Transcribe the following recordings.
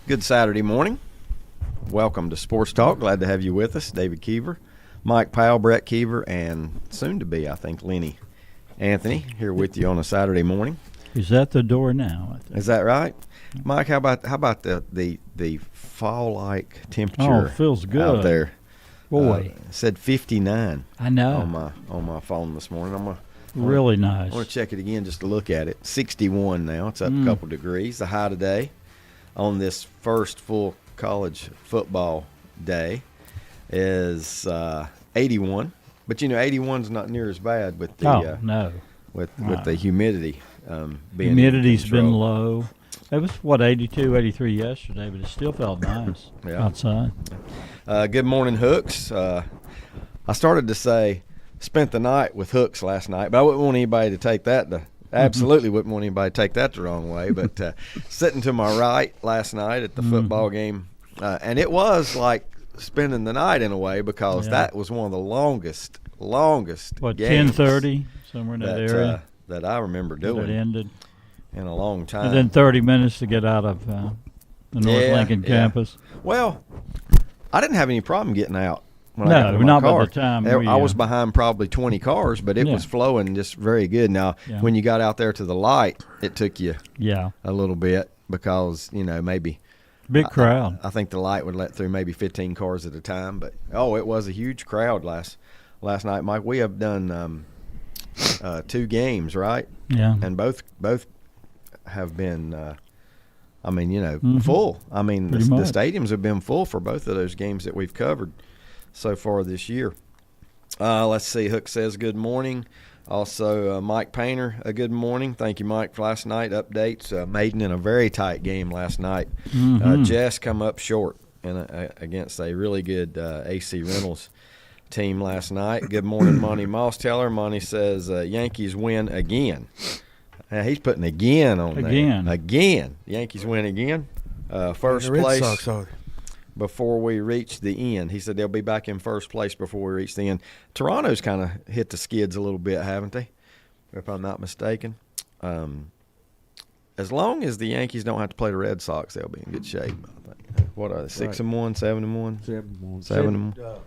Good Saturday morning. Welcome to Sports Talk. Glad to have you with us. David Keever, Mike Powell, Brett Keever, and soon to be, I think, Lenny Anthony here with you on a Saturday morning. He's at the door now. Is that right? Mike, how about the fall-like temperature? Oh, feels good out there. Boy, said 59. I know. On my phone this morning. Really nice. I want to check it again just to look at it. 61 now. It's up a couple degrees. The high today on this first full college football day is 81. But 81's not near as bad with the with the humidity being humidity's been low. It was 82, 83 yesterday, but it still felt nice outside. Good morning, Hooks. I started to say spent the night with Hooks last night, but I wouldn't want anybody to take that absolutely wouldn't want anybody to take that the wrong way. But sitting to my right last night at the football game, and it was like spending the night in a way because that was one of the longest games. 10:30 somewhere in that area that I remember doing. That ended in a long time. And then 30 minutes to get out of the North Lincoln campus. Well, I didn't have any problem getting out. When no, I got to my not car. by the time I was behind probably 20 cars, but it was flowing just very good. Now, when you got out there to the light, it took you a little bit because, maybe big crowd. I think the light would let through maybe 15 cars at a time. But, it was a huge crowd last night. Mike, we have done 2 games, right? Yeah. And both have been full. I mean, the stadiums have been full for both of those games that we've covered so far this year. Let's see. Hook says good morning. Also, Mike Painter, a good morning. Thank you, Mike, for last night. Updates. Maiden in a very tight game last night. Jess come up short against a really good AC Reynolds team last night. Good morning, Monty Mossteller. Monty says Yankees win again. He's putting again on there. Again. Yankees win again. First place. Red Sox before we reach the end. He said they'll be back in first place before we reach the end. Toronto's kind of hit the skids a little bit, haven't they? If I'm not mistaken. As long as the Yankees don't have to play the Red Sox, they'll be in good shape, I think. What are they, 6-1, 7-1? 7-1.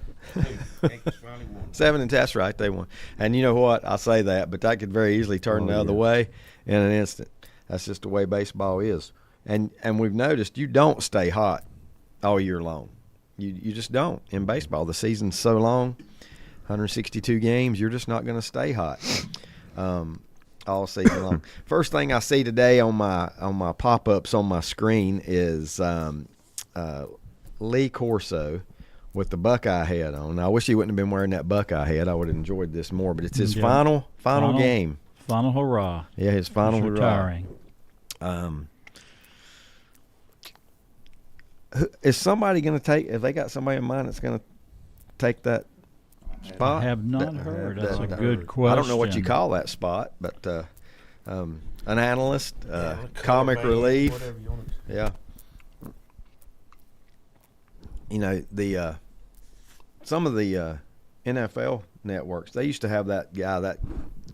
Yankees finally won. 7 and that's right, they won. And you know what? I say that, but that could very easily turn the other way in an instant. That's just the way baseball is. And we've noticed you don't stay hot all year long. You just don't. In baseball, the season's so long, 162 games, you're just not going to stay hot all season long. First thing I see today on my pop-ups on my screen is Lee Corso with the Buckeye hat on. Now, I wish he wouldn't have been wearing that Buckeye hat. I would have enjoyed this more, but it's his final game. Final hurrah. Yeah, his final hurrah. Retiring. Is somebody going to take – if they got somebody in mind that's going to take that spot? I have not heard. That's a good question. I don't know what you call that spot, but an analyst, comic relief. Whatever you want to. Yeah. Some of the NFL networks, they used to have that guy, that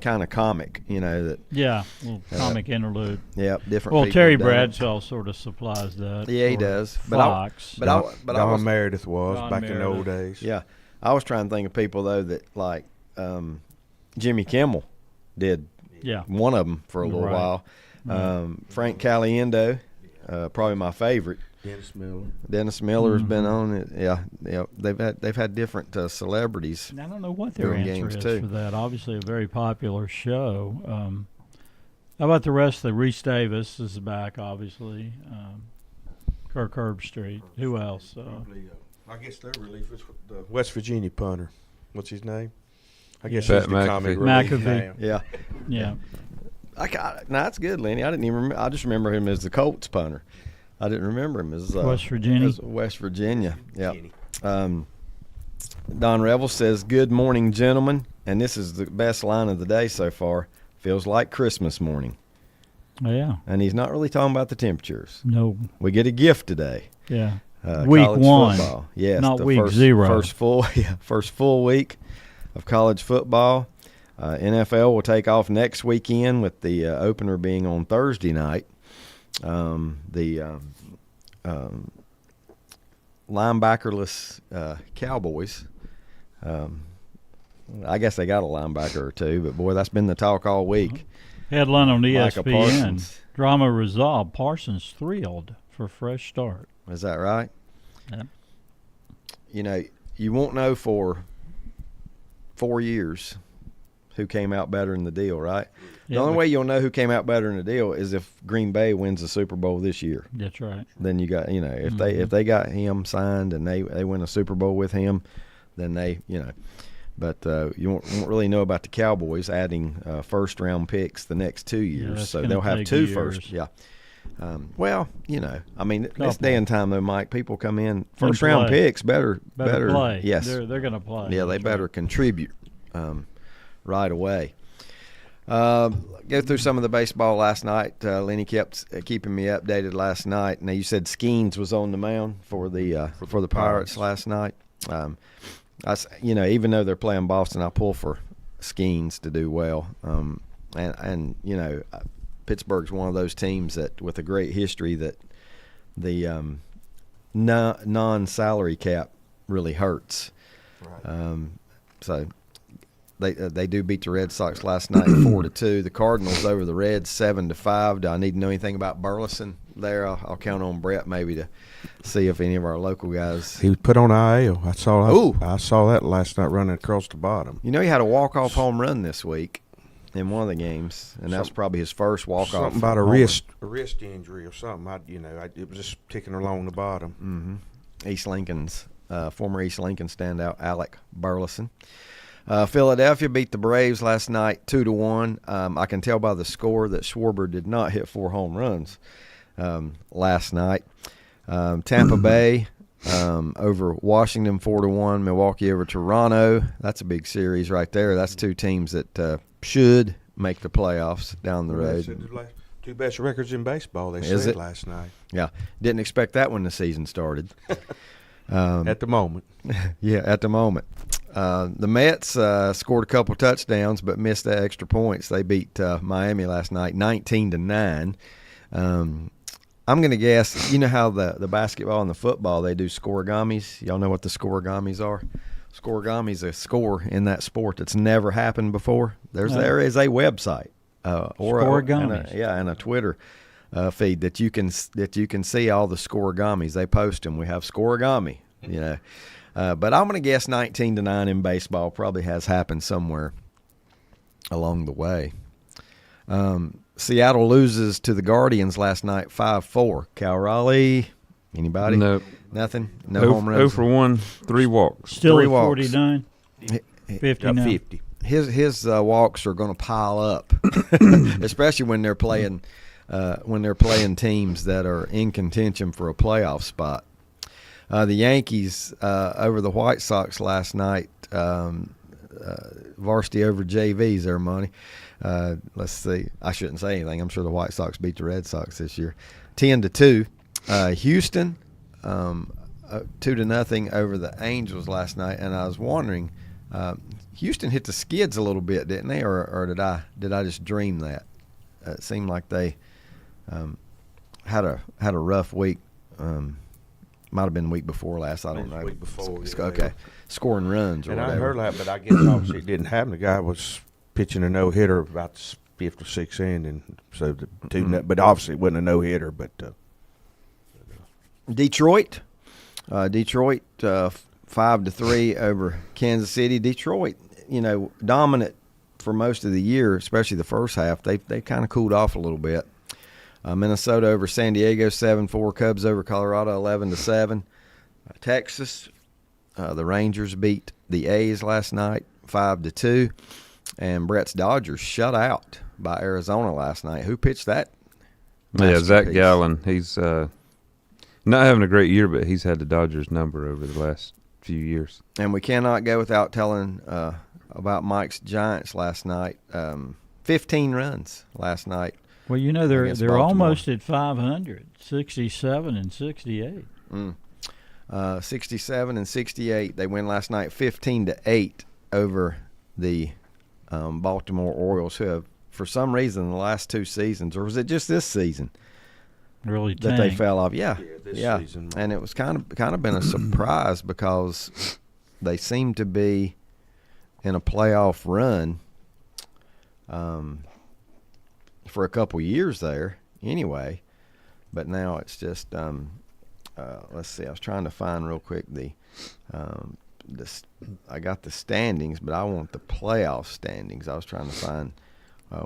kind of comic, that. Yeah, little comic interlude. Yeah, different. Well, people Terry Bradshaw sort of supplies that. Yeah, he does. Fox. But I was Meredith back in the old days. Yeah, I was trying to think of people though that like Jimmy Kimmel did. Yeah. One of them for a little while. Frank Caliendo, probably my favorite. Dennis Miller's been on it. Yeah. They've had different celebrities. And I don't know what their answer is for that. Obviously, a very popular show. How about the rest of the Reese Davis is back, obviously. Kirk Herbstreit. Who else? I guess their relief is the West Virginia punter. What's his name? I guess Pat he's the comic McAfee. relief now. Yeah. Yeah. That's good, Lenny. I didn't even remember. I just remember him as the Colts punter. I didn't remember him as West Virginia. West Virginia. Yeah. Don Revel says, "Good morning, gentlemen," and this is the best line of the day so far. Feels like Christmas morning. Yeah. And he's not really talking about the temperatures. No. We get a gift today. Yeah. Week college 1. Football. Yes. Not the week 0. First full week of college football. NFL will take off next weekend with the opener being on Thursday night. The linebackerless Cowboys. I guess they got a linebacker or two, but boy, that's been the talk all week. Headline on Micah ESPN: Parsons. Drama resolved. Parsons thrilled for fresh start. Is that right? Yeah. You know, you won't know for 4 years who came out better in the deal, right? The only way you'll know who came out better in the deal is if Green Bay wins the Super Bowl this year. That's right. Then you got, if they got him signed and they win a Super Bowl with him, then they, But you won't really know about the Cowboys adding first-round picks the next 2 years. So they'll have two first. Yeah. This day and time, though, Mike, people come in, first-round picks better play. Yes. They're going to play. Yeah, they better contribute right away. Go through some of the baseball last night. Lenny kept keeping me updated last night. Now, you said Skeens was on the mound for the Pirates last night. Even though they're playing Boston, I pull for Skeens to do well. Pittsburgh's one of those teams that, with a great history, that the non-salary cap really hurts. Right. So they do beat the Red Sox last night 4-2. The Cardinals over the Reds 7-5. Do I need to know anything about Burleson there? I'll count on Brett maybe to see if any of our local guys. He was put on IL. I saw that last night running across the bottom. He had a walk-off home run this week in one of the games, and that was probably his first walk-off. Something about a wrist injury or something. It was just ticking along the bottom. Mm-hmm. East Lincoln's former East Lincoln standout Alec Burleson. Philadelphia beat the Braves last night 2-1. I can tell by the score that Schwarber did not hit 4 home runs last night. Tampa Bay over Washington 4-1. Milwaukee over Toronto. That's a big series right there. That's two teams that should make the playoffs down the road. The two best records in baseball, they said last night. Yeah. Didn't expect that when the season started. At the moment. Yeah, at the moment. The Mets scored a couple touchdowns but missed the extra points. They beat Miami last night 19-9. I'm going to guess, how the basketball and the football, they do scorigamis. Y'all know what the scorigamis are? Scorigami's a score in that sport that's never happened before. There is a website and a Twitter feed that you can see all the scorigamis. They post them. We have scorigami, but I'm going to guess 19-9 in baseball probably has happened somewhere along the way. Seattle loses to the Guardians last night 5-4. Cal Raleigh, anybody? No. Nothing? No home runs? 0 for 1, 3 walks. Still 3 at walks. 49? 59. 50. His walks are going to pile up, especially when they're playing teams that are in contention for a playoff spot. The Yankees over the White Sox last night, varsity over JVs there, money. Let's see. I shouldn't say anything. I'm sure the White Sox beat the Red Sox this year. 10-2. Houston 2-0 over the Angels last night, and I was wondering, Houston hit the skids a little bit, didn't they, or did I just dream that? It seemed like they had a rough week. Might have been the week before last. I don't know. Week before. Okay, scoring runs or and whatever. I heard that, but I guess obviously it didn't happen. The guy was pitching a no-hitter about the 5th or 6th inning, so but obviously it wasn't a no-hitter. But Detroit 5-3 over Kansas City. Detroit, dominant for most of the year, especially the first half. They kind of cooled off a little bit. Minnesota over San Diego 7-4. Cubs over Colorado 11-7. Texas, the Rangers beat the A's last night 5-2, and Brett's Dodgers shut out by Arizona last night. Who pitched that? Yeah, Zach Gallen. He's not having a great year, but he's had the Dodgers number over the last few years. And we cannot go without telling about Mike's Giants last night. 15 runs last night. Well, they're almost at 500, 67 and 68. 67 and 68. They win last night 15-8 over the Baltimore Orioles, who have, for some reason, the last 2 seasons, or was it just this season, really that they tanked. fell off. Yeah, this yeah. season. And it was kind of been a surprise because they seem to be in a playoff run for a couple years there anyway. But now it's just let's see. I was trying to find real quick I got the standings, but I want the playoff standings. I was trying to find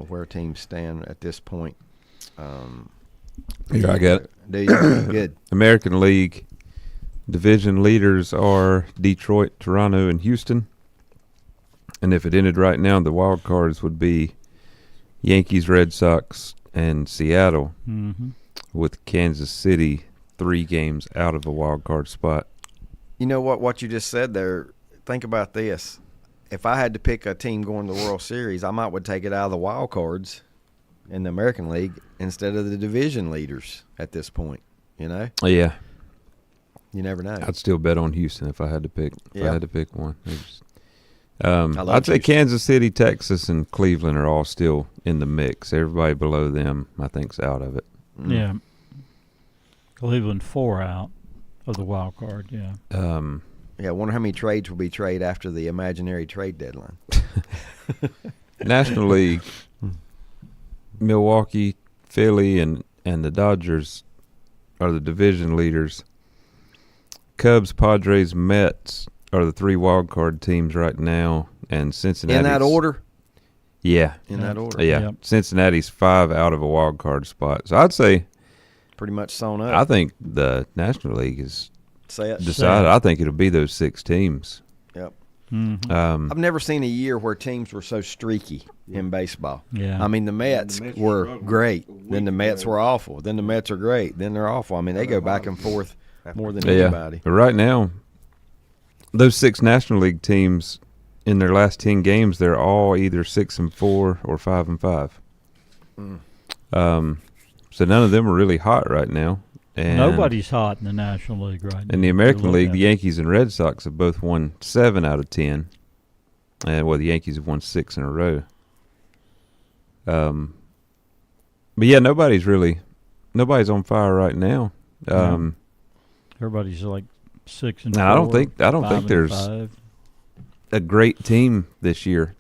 where teams stand at this point. Here, I got it. Do you? Good. American League division leaders are Detroit, Toronto, and Houston. And if it ended right now, the wild cards would be Yankees, Red Sox, and Seattle, with Kansas City 3 games out of a wild card spot. You know what you just said there? Think about this. If I had to pick a team going to the World Series, I would take it out of the wild cards in the American League instead of the division leaders at this point. You know? Yeah. You never know. I'd still bet on Houston if I had to pick. If I had to pick one. I'd say Kansas City, Texas, and Cleveland are all still in the mix. Everybody below them, I think, is out of it. Yeah. Cleveland 4 out of the wild card. Yeah. I wonder how many trades will be traded after the imaginary trade deadline. National League, Milwaukee, Philly, and the Dodgers are the division leaders. Cubs, Padres, Mets are the 3 wild card teams right now, and Cincinnati. In that order? Yeah. In that order. Yeah. Yep. Cincinnati's 5 out of a wild card spot. So I'd say Pretty much sewn up. I think the National League is Set. decided. I think it'll be those 6 teams. Yep. Mm-hmm. I've never seen a year where teams were so streaky in baseball. Yeah. I mean, the Mets were great. Then the Mets were awful. Then the Mets are great. Then they're awful. I mean, they go back and forth more than anybody. But right now, those 6 National League teams in their last 10 games, they're all either 6-4 or 5-5. So none of them are really hot right now. And Nobody's hot in the National League right now. in the American League, the Yankees and Red Sox have both won 7 out of 10. And the Yankees have won 6 in a row. But yeah, nobody's on fire right now. Everybody's like 6-4. I don't think there's 5. a great team this year.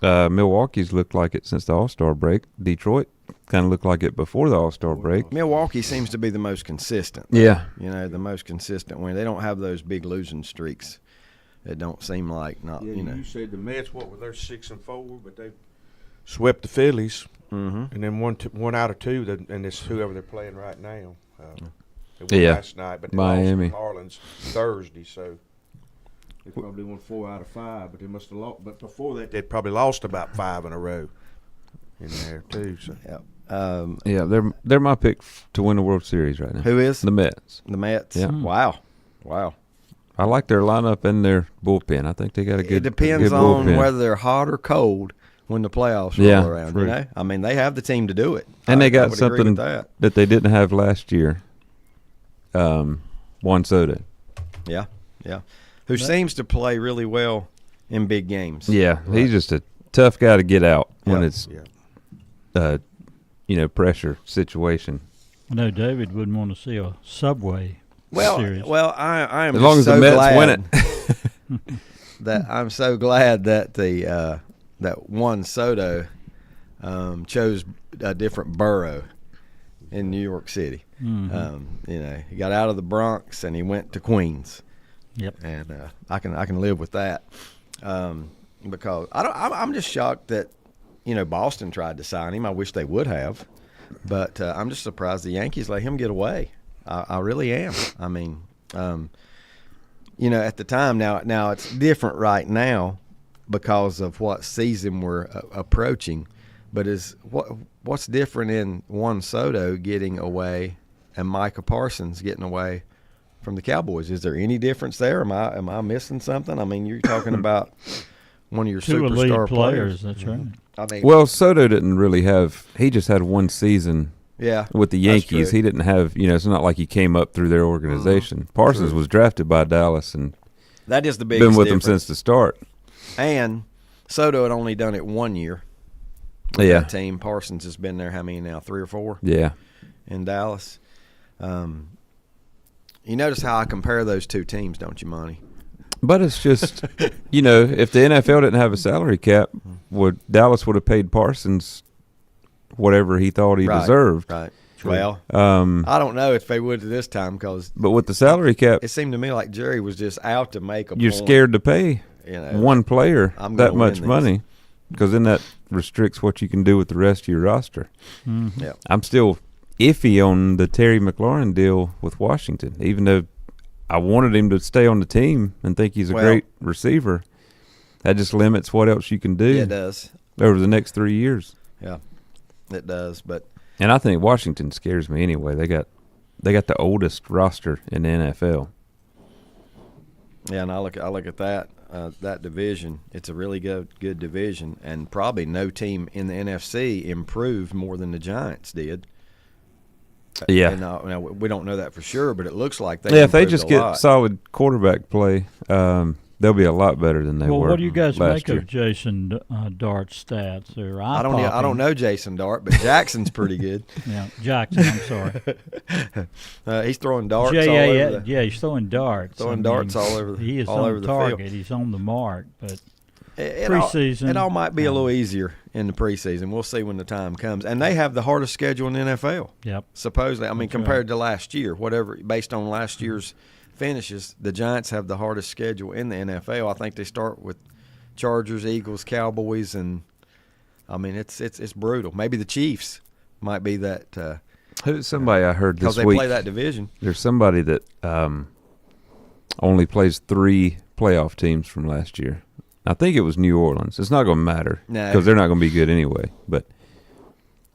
Milwaukee's looked like it since the All-Star break. Detroit kind of looked like it before the All-Star break. Milwaukee seems to be the most consistent. Yeah. You know, the most consistent win. They don't have those big losing streaks. It don't seem like not. Yeah, you know. you said the Mets. What were they 6-4? But they swept the Phillies, and then one out of 2. And it's whoever they're playing right now. They won last night, but they Miami. lost to Marlins Thursday, so they probably won 4 out of 5. But they must have lost. But before that, they'd probably lost about 5 in a row in there too. So. Yeah. They're my pick to win the World Series right now. Who is? The Mets. The Mets. Yeah. Wow. I like their lineup and their bullpen. I think they got a good. It depends good on bullpen. whether they're hot or cold when the playoffs roll around. True. You know, I mean, they have the team to do it, And they I got would agree something with that they didn't have last year. Juan Soto. Yeah. Who seems to play really well in big games. Yeah, he's just a tough guy to get out when it's, pressure situation. I know David wouldn't want to see a Subway series. Well, I am as long as so the Mets glad win it. that I'm so glad that that Juan Soto chose a different borough in New York City. Mm-hmm. He got out of the Bronx and he went to Queens. Yep. And I can live with that because I'm just shocked that Boston tried to sign him. I wish they would have, but I'm just surprised the Yankees let him get away. I really am. I mean, at the time now it's different right now because of what season we're approaching. But what's different in Juan Soto getting away and Micah Parsons getting away from the Cowboys? Is there any difference there? Am I missing something? I mean, you're talking about one of your Two superstar elite players. That's right. I mean, Well, Soto didn't really have. He just had one season. Yeah, With the Yankees, true. he didn't have. It's not like he came up through their organization. Parsons was drafted by Dallas and that is the biggest been with difference. them since the start. And Soto had only done it 1 year. With Yeah. that team. Parsons has been there how many now? 3 or 4 Yeah. in Dallas. You notice how I compare those two teams, don't you, Monty? But it's just, if the NFL didn't have a salary cap, Dallas would have paid Parsons whatever he thought he deserved. Right. Well, I don't know if they would this time but with the salary cap, it seemed to me like Jerry was just out to make a you're point. scared to pay one player that much money because then that restricts what you can do with the rest of your roster. Mm-hmm. Yeah. I'm still iffy on the Terry McLaurin deal with Washington, even though I wanted him to stay on the team and think he's a great receiver. That just limits what else you can do. Yeah, it does. Over the next 3 years. Yeah, it does. And I think Washington scares me anyway. They got the oldest roster in the NFL. Yeah, and I look at that division. It's a really good division, and probably no team in the NFC improved more than the Giants did. Yeah. And now we don't know that for sure, but it looks like they. Yeah, if they just get solid quarterback play, they'll be a lot better than they were. Well, what do you guys make year. of Jason Dart's stats? They're I don't know Jason Dart, but Jackson's pretty good. Yeah, Jackson. I'm sorry. He's throwing darts all over. He's throwing darts. Darts all over. He is all on over the target. field. He's on the mark, but. Preseason. It all might be a little easier in the preseason. We'll see when the time comes. And they have the hardest schedule in the NFL. Yep. Supposedly. I mean, compared to last year, based on last year's finishes, the Giants have the hardest schedule in the NFL. I think they start with Chargers, Eagles, Cowboys, and I mean it's brutal. Maybe the Chiefs might be that. Somebody I heard this week. Because they play that division. There's somebody that only plays 3 playoff teams from last year. I think it was New Orleans. It's not going to matter because they're not going to be good anyway. But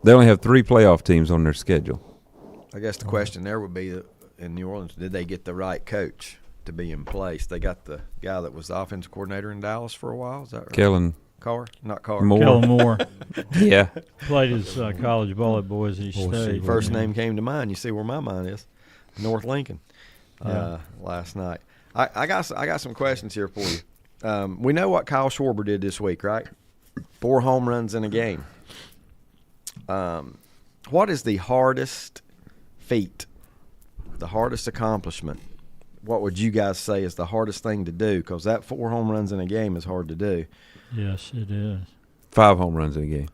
they only have 3 playoff teams on their schedule. I guess the question there would be in New Orleans, did they get the right coach to be in place? They got the guy that was the offensive coordinator in Dallas for a while. Is that right? Kellen Carr? Not Carr. Kellen Moore. Yeah. Played his college ball at Boise State. First name came to mind. You see where my mind is. North Lincoln. Last night. I got some questions here for you. We know what Kyle Schwarber did this week, right? 4 home runs in a game. What is the hardest feat, the hardest accomplishment? What would you guys say is the hardest thing to do? Because that 4 home runs in a game is hard to do. Yes, it is. 5 home runs in a game.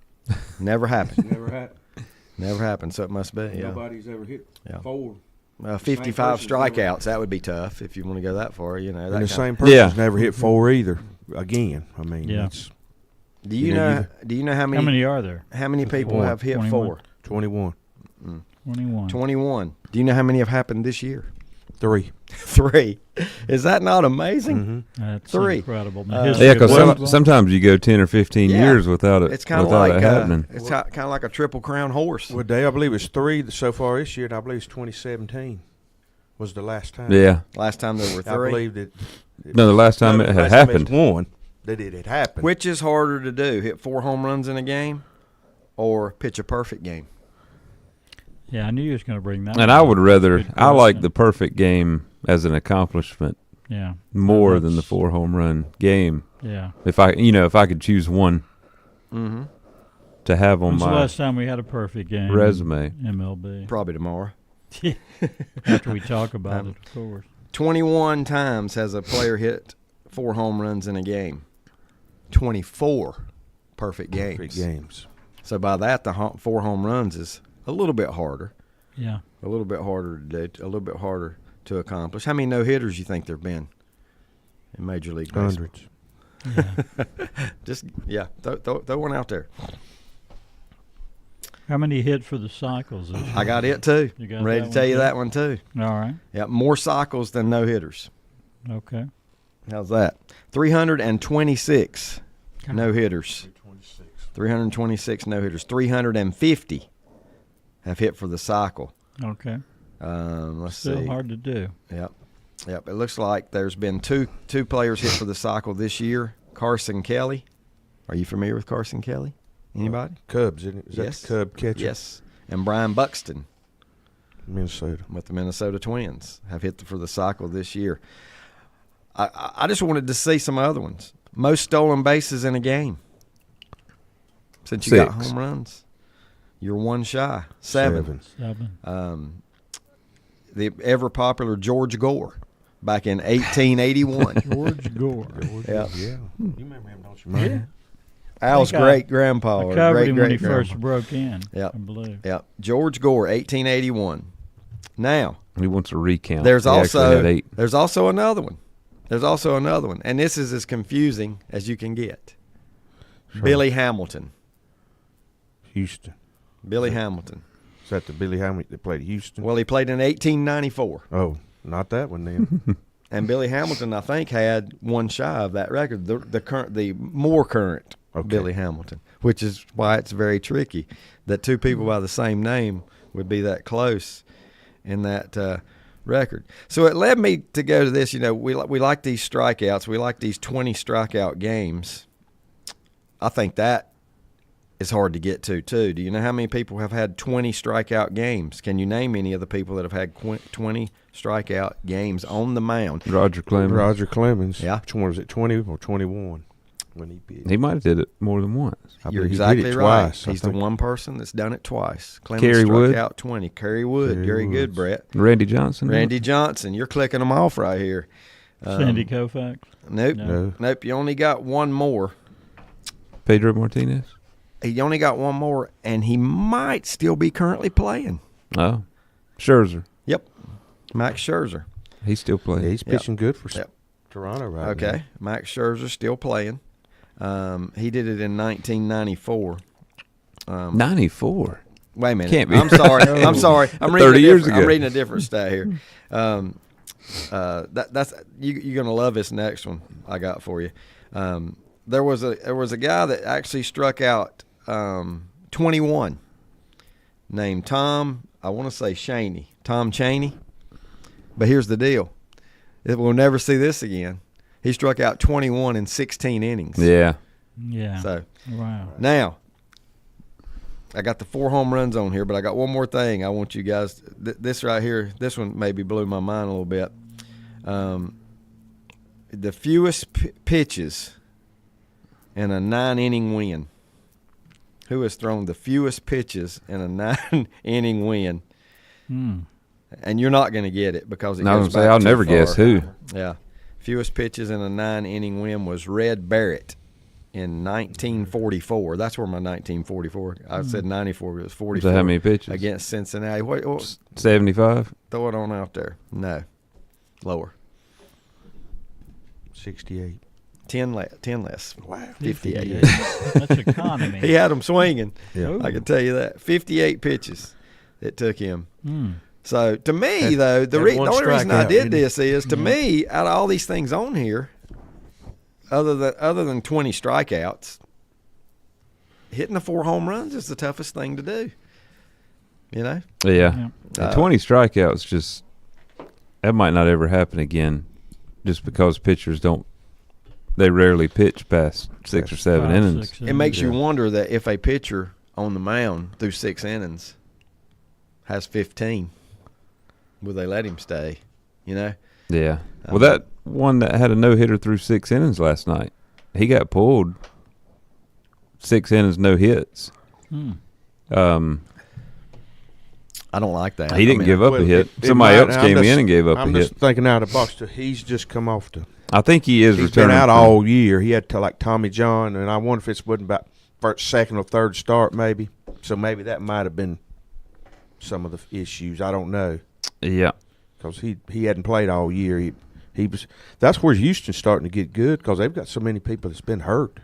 Never happened. Never happened. Never happened, so it must be. Yeah. Nobody's ever hit 4. 55 strikeouts, that would be tough if you want to go that far. That and the same person's never hit 4 either. Again, I mean, Do you know how many are there? How many people have hit 4? 21. 21. Do you know how many have happened this year? 3. 3. Is that not amazing? Mm-hmm. That's 3. incredible. Because sometimes you go 10 or 15 years without it. It's kind of like happening. It's kind of like a Triple Crown horse. Well, Dave, I believe it's 3 so far this year, and I believe it's 2017 was the last time. Yeah, last time there were 3. I believe that. No, the last time it had happened. One that it had happened. Which is harder to do, hit 4 home runs in a game, or pitch a perfect game? Yeah, I knew you was going to bring that. And I would rather. I like the perfect game as an accomplishment. Yeah. More than the 4 home run game. Yeah. If I could choose one to have on When's my the last time we had a perfect game resume? MLB. Probably tomorrow. After we talk about it, of course. 21 times has a player hit 4 home runs in a game. 24 perfect games. Perfect games. So by that, the 4 home runs is a little bit harder. Yeah. A little bit harder to do, a little bit harder to accomplish. How many no-hitters you think there have been in Major League Baseball? Hundreds. Throw one out there. How many hit for the cycles this year? I got it too. I'm ready to tell you that one too. All right. Yeah, more cycles than no-hitters. Okay. How's that? 326 no-hitters. 326 no-hitters. 350 have hit for the cycle. Okay. Let's see. Still hard to do. Yep. It looks like there's been two players hit for the cycle this year. Carson Kelly. Are you familiar with Carson Kelly? Anybody? Cubs, isn't it? Is that the Cub catcher? Yes. And Brian Buxton. Minnesota. With the Minnesota Twins have hit for the cycle this year. I just wanted to see some other ones. Most stolen bases in a game. Since you 6. got home runs, you're 1 shy. 7. the ever popular George Gore back in 1881. George Gore. Yeah. You remember him, don't you, man? Al's great grandpa. I covered him when he first broke in. Yeah, I believe. Yeah, George Gore, 1881. Now he wants a recount. There's also another one. There's also another one, and this is as confusing as you can get. Sure. Billy Hamilton. Houston. Billy Hamilton. Is that the Billy Hamilton that played Houston? Well, he played in 1894. Oh, not that one then. And Billy Hamilton, I think, had one shy of that record. The more current Billy Hamilton, which is why it's very tricky that two people by the same name would be that close in that record. So it led me to go to this. You know, we like these strikeouts. We like these 20 strikeout games. I think that is hard to get to, too. Do you know how many people have had 20 strikeout games? Can you name any of the people that have had 20 strikeout games on the mound? Roger Clemens. Yeah. Which one was it, 20 or 21 when he pitched? He might have did it more than once. You're exactly right. He's the one person that's done it twice. Clemens struck out 20. Kerry Wood. Very good, Brett. Randy Johnson. Randy Johnson. You're clicking them off right here. Sandy Koufax. Nope. You only got one more. Pedro Martinez. He only got one more, and he might still be currently playing. Oh, Scherzer. Yep, Max Scherzer. He's still playing. Yeah, he's pitching good for Toronto right now. Okay, Max Scherzer still playing. He did it in 1994. 94. Wait a minute. Can't be. I'm sorry. I'm sorry. I'm reading 30 years ago. I'm reading a different stat here. That's you're gonna love this next one I got for you. There was a guy that actually struck out 21 named Tom, I want to say Tom Chaney. But here's the deal. We'll never see this again. He struck out 21 in 16 innings. Yeah. So, wow. Now, I got the 4 home runs on here, but I got one more thing I want you guys this right here, this one maybe blew my mind a little bit. The fewest pitches in a 9-inning win. Who has thrown the fewest pitches in a 9-inning win? And you're not going to get it because it goes back I'll too never far. guess who. Yeah. Fewest pitches in a 9-inning win was Red Barrett in 1944. That's where my 1944. I said 94, but it was 44. So how many pitches? Against Cincinnati. What 75? Throw it on out there. No. Lower. 68. 10 less. Wow. 58. That's economy. He had them swinging. Yeah. I can tell you that. 58 pitches it took him. So, to me, though, the only reason I did this is, to me, out of all these things on here, other than 20 strikeouts, hitting the 4 home runs is the toughest thing to do. You know? Yeah. 20 strikeouts, that might not ever happen again just because pitchers they rarely pitch past 6 or 7 innings. It makes you wonder that if a pitcher on the mound through 6 innings has 15, will they let him stay? You know? Yeah. Well, that one that had a no-hitter through 6 innings last night, he got pulled 6 innings, no hits. I don't like that. He didn't give up a hit. Somebody else came in and gave up a hit. I'm just thinking out of the box. He's just come off I think he is He's returning. been out all year. He had to like Tommy John, and I wonder if it wasn't about first, second, or third start maybe. So maybe that might have been some of the issues. I don't know. Yeah, because he hadn't played all year. He was. That's where Houston's starting to get good because they've got so many people that's been hurt.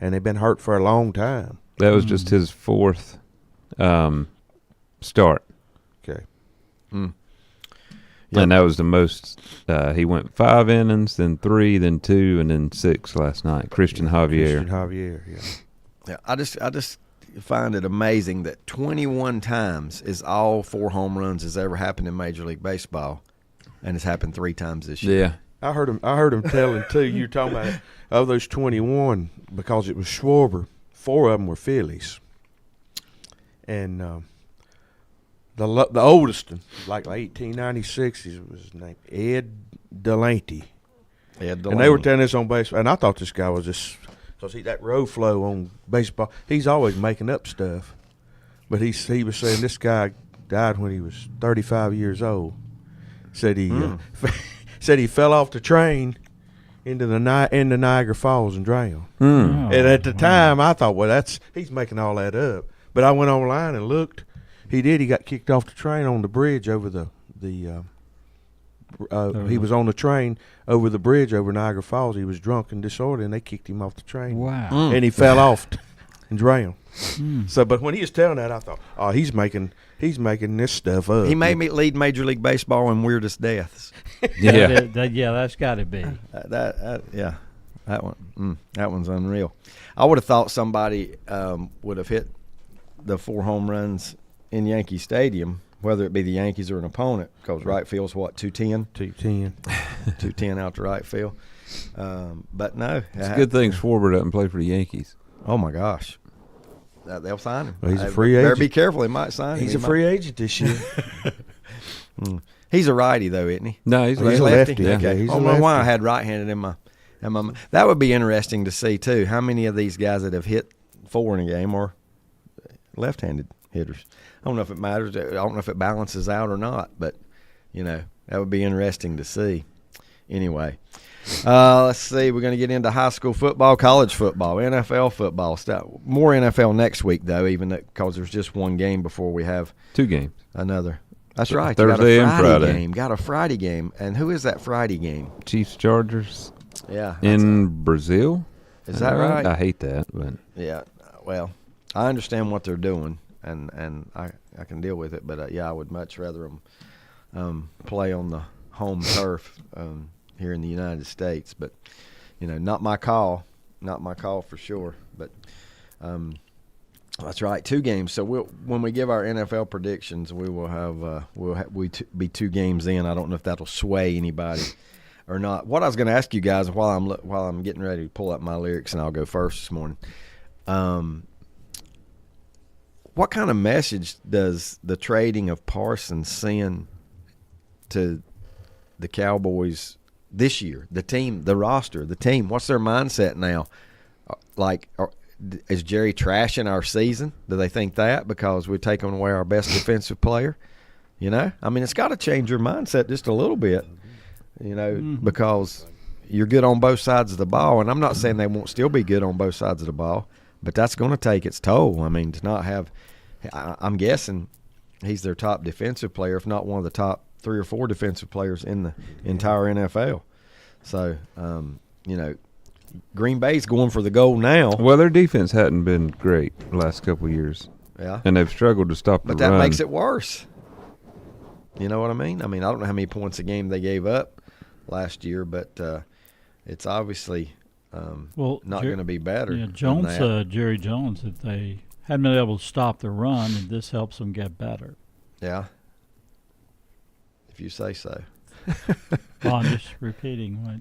And they've been hurt for a long time. That was just his 4th start. Okay. Yep. And that was the most. He went 5 innings, then 3, then 2, and then 6 last night. Christian Javier. Yeah. I just find it amazing that 21 times is all 4 home runs has ever happened in Major League Baseball, and it's happened 3 times this year. Yeah. I heard him telling too. You were talking about of those 21 because it was Schwarber. 4 of them were Phillies, and the oldest one, like 1896, was his name Ed Delaney. And they were telling this on baseball, and I thought this guy was just because that road flow on baseball. He's always making up stuff, but he was saying this guy died when he was 35 years old. Said he said he fell off the train into Niagara Falls and drowned. And at the time, I thought, well, he's making all that up. But I went online and looked. He did. He got kicked off the train on the bridge over he was on the train over the bridge over Niagara Falls. He was drunk and disorderly, and they kicked him off the train. Wow. And he fell off and drowned. So, but when he was telling that, I thought, oh, he's making this stuff up. He made me lead Major League Baseball in weirdest deaths. Yeah, that's got to be. That one's unreal. I would have thought somebody would have hit the 4 home runs in Yankee Stadium, whether it be the Yankees or an opponent, because right field's what, 210? 210 out to right field. But no. It's a good thing Schwarber doesn't play for the Yankees. Oh, my gosh. They'll sign him. Well, he's a free agent. Better be careful. They might sign him. He's a free agent this year. He's a righty, though, isn't he? No, he's a lefty. Okay. Yeah, he's I don't know why I had right-handed in my. That would be interesting to see, too. How many of these guys that have hit 4 in a game are left-handed hitters? I don't know if it matters. I don't know if it balances out or not, but, that would be interesting to see. Anyway, let's see. We're going to get into high school football, college football, NFL football stuff. More NFL next week, though, even because there's just one game before we have 2 games. Another. That's right. Thursday and Friday. Game. Got a Friday game. And who is that Friday game? Chiefs Chargers. Yeah. In Brazil. Is that right? I hate that, but yeah. Well, I understand what they're doing, and I can deal with it. But I would much rather them play on the home turf here in the United States. But not my call. Not my call for sure. But that's right, 2 games. So when we give our NFL predictions, we will have be 2 games in. I don't know if that'll sway anybody or not. What I was going to ask you guys while I'm getting ready to pull up my lyrics, and I'll go first this morning. What kind of message does the trading of Parsons send to the Cowboys this year? The team, the roster, the team. What's their mindset now? Is Jerry trashing our season? Do they think that because we're taking away our best defensive player? It's got to change your mindset just a little bit, because you're good on both sides of the ball. And I'm not saying they won't still be good on both sides of the ball, but that's going to take its toll. To not have – I'm guessing he's their top defensive player, if not one of the top 3 or 4 defensive players in the entire NFL. So, Green Bay's going for the goal now. Well, their defense hadn't been great the last couple of years. Yeah. And they've struggled to stop the run. But that makes it worse. You know what I mean? I don't know how many points a game they gave up last year, but it's obviously not going to be better. Yeah, Jerry Jones, that they hadn't been able to stop the run, and this helps them get better. Yeah. If you say so. Well, I'm just repeating what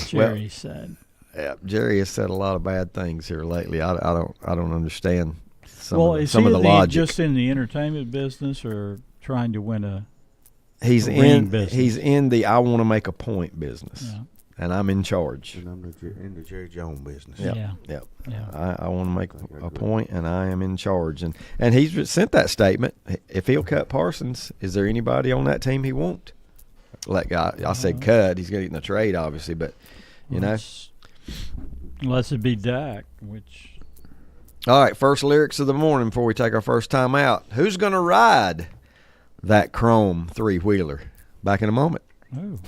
Jerry said. Yeah, Jerry has said a lot of bad things here lately. I don't understand some of the logic. Just in the entertainment business or trying to win a He's business? He's in the I want to make a point business, and I'm in charge. And I'm in the Jerry Jones business. Yep. I want to make a point, and I am in charge. And he's sent that statement. If he'll cut Parsons, is there anybody on that team he won't let go? I said cut. He's going to get in the trade, obviously, but unless it be Dak, which. All right, first lyrics of the morning before we take our first time out. Who's going to ride that chrome 3-wheeler? Back in a moment. Oh.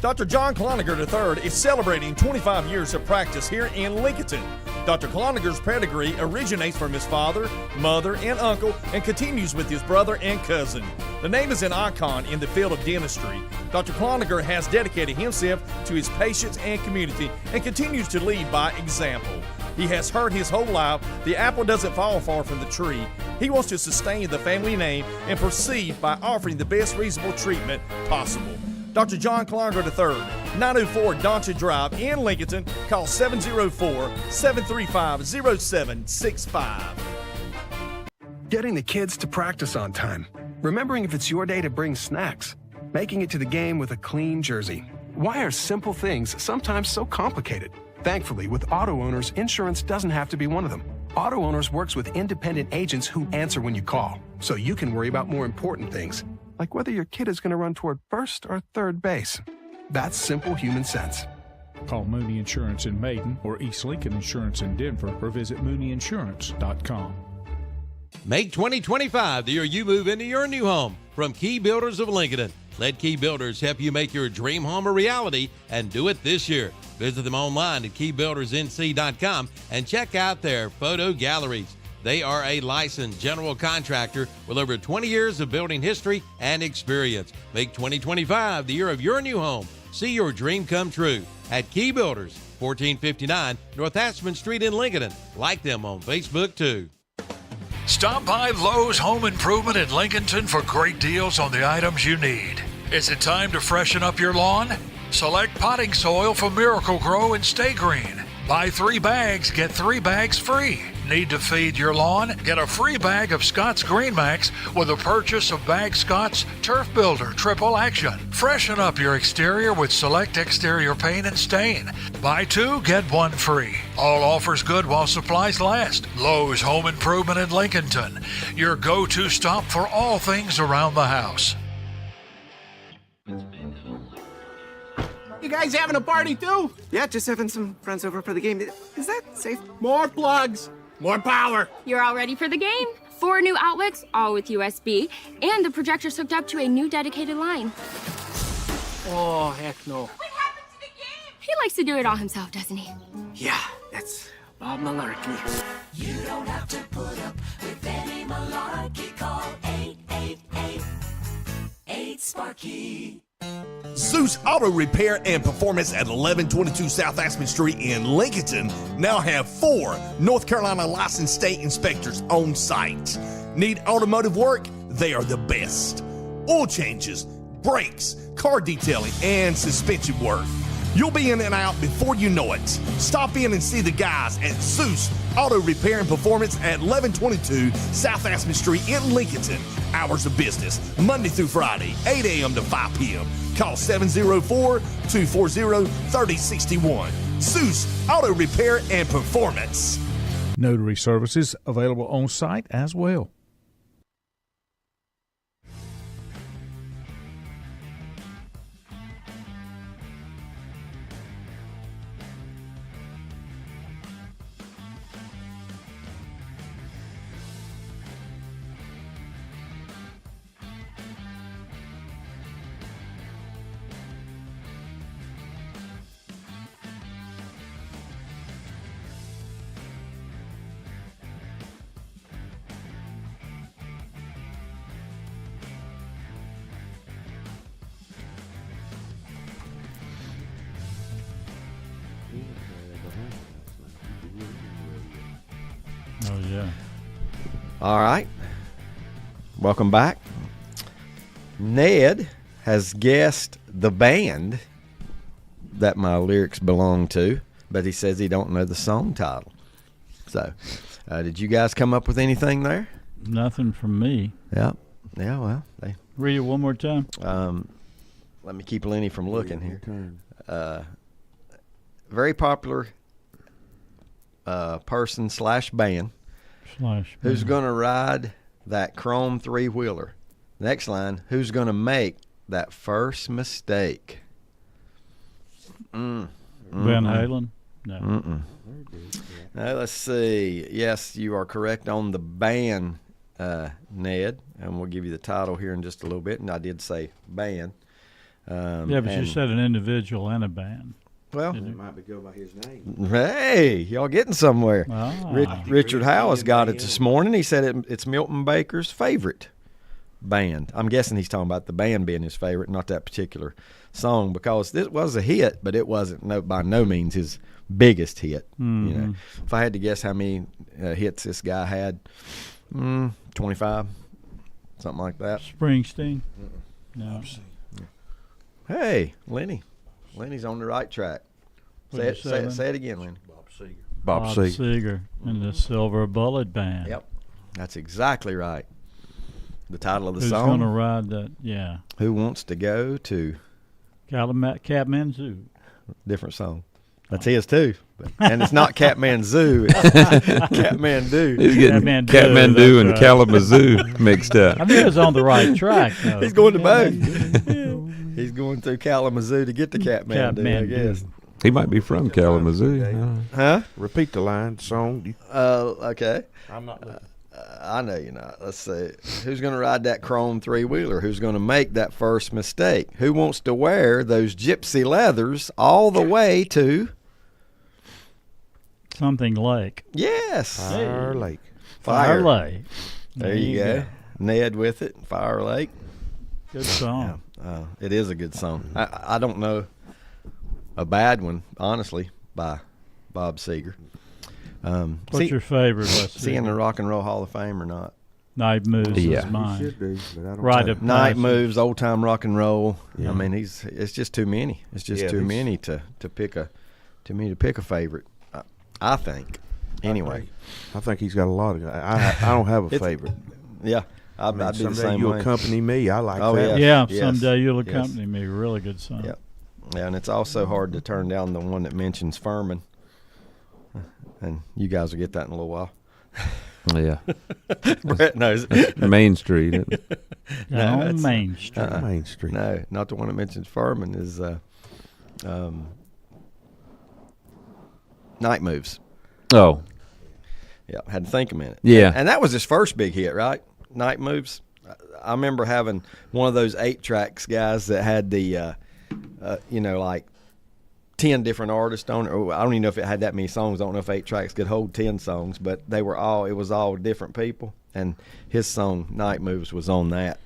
Dr. John Cloninger III is celebrating 25 years of practice here in Lincolnton. Dr. Cloninger's pedigree originates from his father, mother, and uncle and continues with his brother and cousin. The name is an icon in the field of dentistry. Dr. Cloninger has dedicated himself to his patients and community and continues to lead by example. He has heard his whole life, the apple doesn't fall far from the tree. He wants to sustain the family name and proceed by offering the best reasonable treatment possible. Dr. John Cloninger III, 904 Doncha Drive in Lincolnton. Call 704-735-0765. Getting the kids to practice on time. Remembering if it's your day to bring snacks. Making it to the game with a clean jersey. Why are simple things sometimes so complicated? Thankfully, with auto owners, insurance doesn't have to be one of them. Auto Owners works with independent agents who answer when you call, so you can worry about more important things, like whether your kid is going to run toward first or third base. That's simple human sense. Call Mooney Insurance in Maiden or East Lincoln Insurance in Denver or visit MooneyInsurance.com. Make 2025 the year you move into your new home from Key Builders of Lincoln. Let Key Builders help you make your dream home a reality and do it this year. Visit them online at keybuildersnc.com and check out their photo galleries. They are a licensed general contractor with over 20 years of building history and experience. Make 2025 the year of your new home. See your dream come true at Key Builders, 1459 North Aspen Street in Lincoln. Like them on Facebook too. Stop by Lowe's Home Improvement in Lincolnton for great deals on the items you need. Is it time to freshen up your lawn? Select potting soil from Miracle Grow and Stay Green. Buy 3 bags, get 3 bags free. Need to feed your lawn? Get a free bag of Scott's Green Max with a purchase of Bag Scott's Turf Builder Triple Action. Freshen up your exterior with select exterior paint and stain. Buy 2, get 1 free. All offers good while supplies last. Lowe's Home Improvement in Lincolnton, your go-to stop for all things around the house. You guys having a party too? Yeah, just having some friends over for the game. Is that safe? More plugs, more power. You're all ready for the game. 4 new outlets, all with USB, and the projector's hooked up to a new dedicated line. Oh, heck no. What happened to the game? He likes to do it all himself, doesn't he? Yeah, that's Bob Malarkey. You don't have to put up with any malarkey. Call 888-8-SPARKY. Zeus Auto Repair and Performance at 1122 South Aspen Street in Lincoln now have 4 North Carolina licensed state inspectors on site. Need automotive work? They are the best. Oil changes, brakes, car detailing, and suspension work. You'll be in and out before you know it. Stop in and see the guys at Zeus Auto Repair and Performance at 1122 South Aspen Street in Lincoln. Hours of business, Monday through Friday, 8 a.m. to 5 p.m. Call 704-240-3061. Zeus Auto Repair and Performance. Notary services available on site as well. Oh, yeah. All right. Welcome back. Ned has guessed the band that my lyrics belong to, but he says he don't know the song title. So, did you guys come up with anything there? Nothing from me. Yep. Yeah, well. Read it one more time. Let me keep Lenny from looking here. Very popular person / band. Who's going to ride that chrome 3-wheeler? Next line, who's going to make that first mistake? Van Halen? No. Now, let's see. Yes, you are correct on the band, Ned, and we'll give you the title here in just a little bit. And I did say band. Yeah, but you said an individual and a band. Well, it might be go by his name. Hey, y'all getting somewhere. Ah. Richard Howes got it this morning. He said it's Milton Baker's favorite band. I'm guessing he's talking about the band being his favorite, not that particular song, because this was a hit, but it wasn't by no means his biggest hit. Mm-hmm. You know, if I had to guess how many hits this guy had, 25, something like that. Springsteen? No. Hey, Lenny. Lenny's on the right track. Say it again, Lenny. Bob Seger and the Silver Bullet Band. Yep, that's exactly right. The title of the Who's song. Who's going to ride that? Yeah. Who wants to go to Kalamazoo? Different song. That's his too, And it's not Kathmandu. It's Kathmandu. He's getting Kathmandu and Kalamazoo mixed up. I think he was on the right track, though. He's going to both. He's going through Kalamazoo to get to Kathmandu, I guess. He might be from Kalamazoo. Huh? Repeat the line, song. Okay. I'm not looking. I know you're not. Let's see. Who's going to ride that chrome three-wheeler? Who's going to make that first mistake? Who wants to wear those gypsy leathers all the way to something lake? Yes. Fire Lake. Fire Lake. There you go. Ned with it. Fire Lake. Good song. Yeah. It is a good song. I don't know a bad one, honestly, by Bob Seger. What's your favorite? Is he in the Rock and Roll Hall of Fame or not? Night Moves is mine. He should be, but I don't Rite know. of Night Passage. Moves, Old Time Rock and Roll. Yeah. I mean, it's just too many. It's just too many to pick a favorite. I think. Anyway, I think he's got a lot of. I don't have a favorite. Yeah, I'd be the someday same you'll way. accompany me. I like Oh, that. Yeah, Yes. someday you'll accompany me. Really good song. Yep. Yeah, and it's also hard to turn down the one that mentions Furman. And you guys will get that in a little while. Yeah. Brett knows. Main Street. Isn't it? On Main Street. Main Street. No, not the one that mentions Furman is Night Moves. Oh. Yeah, had to think a minute. Yeah. And that was his first big hit, right? Night Moves. I remember having one of those 8-tracks, guys, that had the, like 10 different artists on it. I don't even know if it had that many songs. I don't know if 8 tracks could hold 10 songs, but it was all different people. And his song, Night Moves, was on that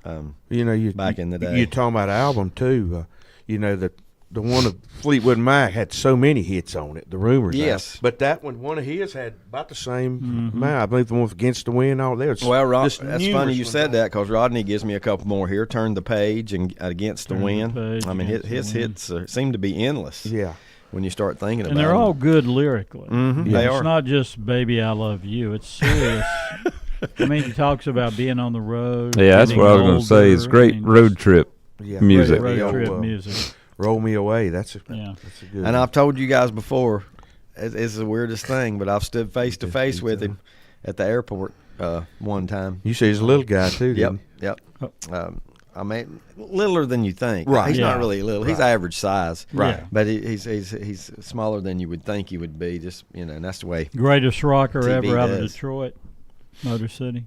back in the day. You're talking about an album, too. The one of Fleetwood Mac had so many hits on it, the Rumors. Yes. But that one of his had about the same amount. I believe the one with Against the Wind, all there. Well, that's funny you said that, because Rodney gives me a couple more here. Turn the Page and Against the Wind. I mean, his hits seem to be endless. Yeah. When you start thinking about it. And they're all good lyrically. Mm-hmm. Yeah. They It's are. not just Baby I Love You. It's serious. I mean, he talks about being on the road. Yeah, that's what I was going to say. It's great road trip music. Road trip music. Roll Me Away. That's a good And one. I've told you guys before, it's the weirdest thing, but I've stood face to face with him at the airport one time. You say he's a little guy, too, didn't Yep. I mean, littler than you think. Right. He's not Yeah. really little. He's Right. average size. Right. Yeah. But he's smaller than you would think he would be. Just and that's the way. Greatest rocker TV ever out of does. Detroit, Motor City.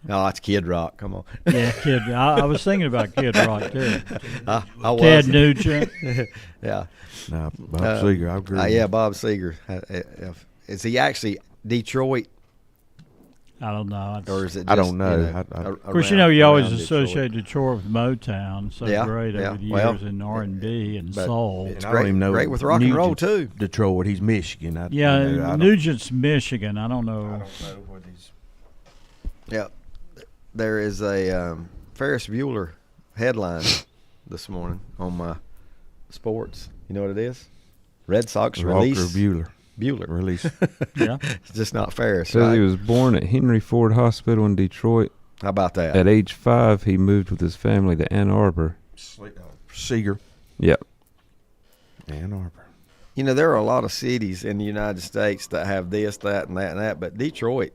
Oh, it's Kid Rock. Come on. Yeah, Kid. I was thinking about Kid Rock too. I was. Ted Nugent. No, Yeah. Bob Seger, I agree. Yeah, Bob Seger. Is he actually Detroit? I don't know. Or is it? I just, don't know. Of course, you always associate Detroit with Motown. So Yeah, great yeah. over the Well, years in R&B and but soul. it's I don't even know great with rock and roll Nugent's too. Detroit, he's Michigan. I don't- Nugent's Michigan. I don't know. what he's. Yeah, there is a Ferris Bueller headline this morning on my sports. You know what it is? Red Sox release Bueller. Release. Yeah. It's just not Ferris. Says Right? he was born at Henry Ford Hospital in Detroit. How about that? At age 5, he moved with his family to Ann Arbor. Seger. Yep. Ann Arbor. You know, there are a lot of cities in the United States that have this, that, and that, and that, but Detroit,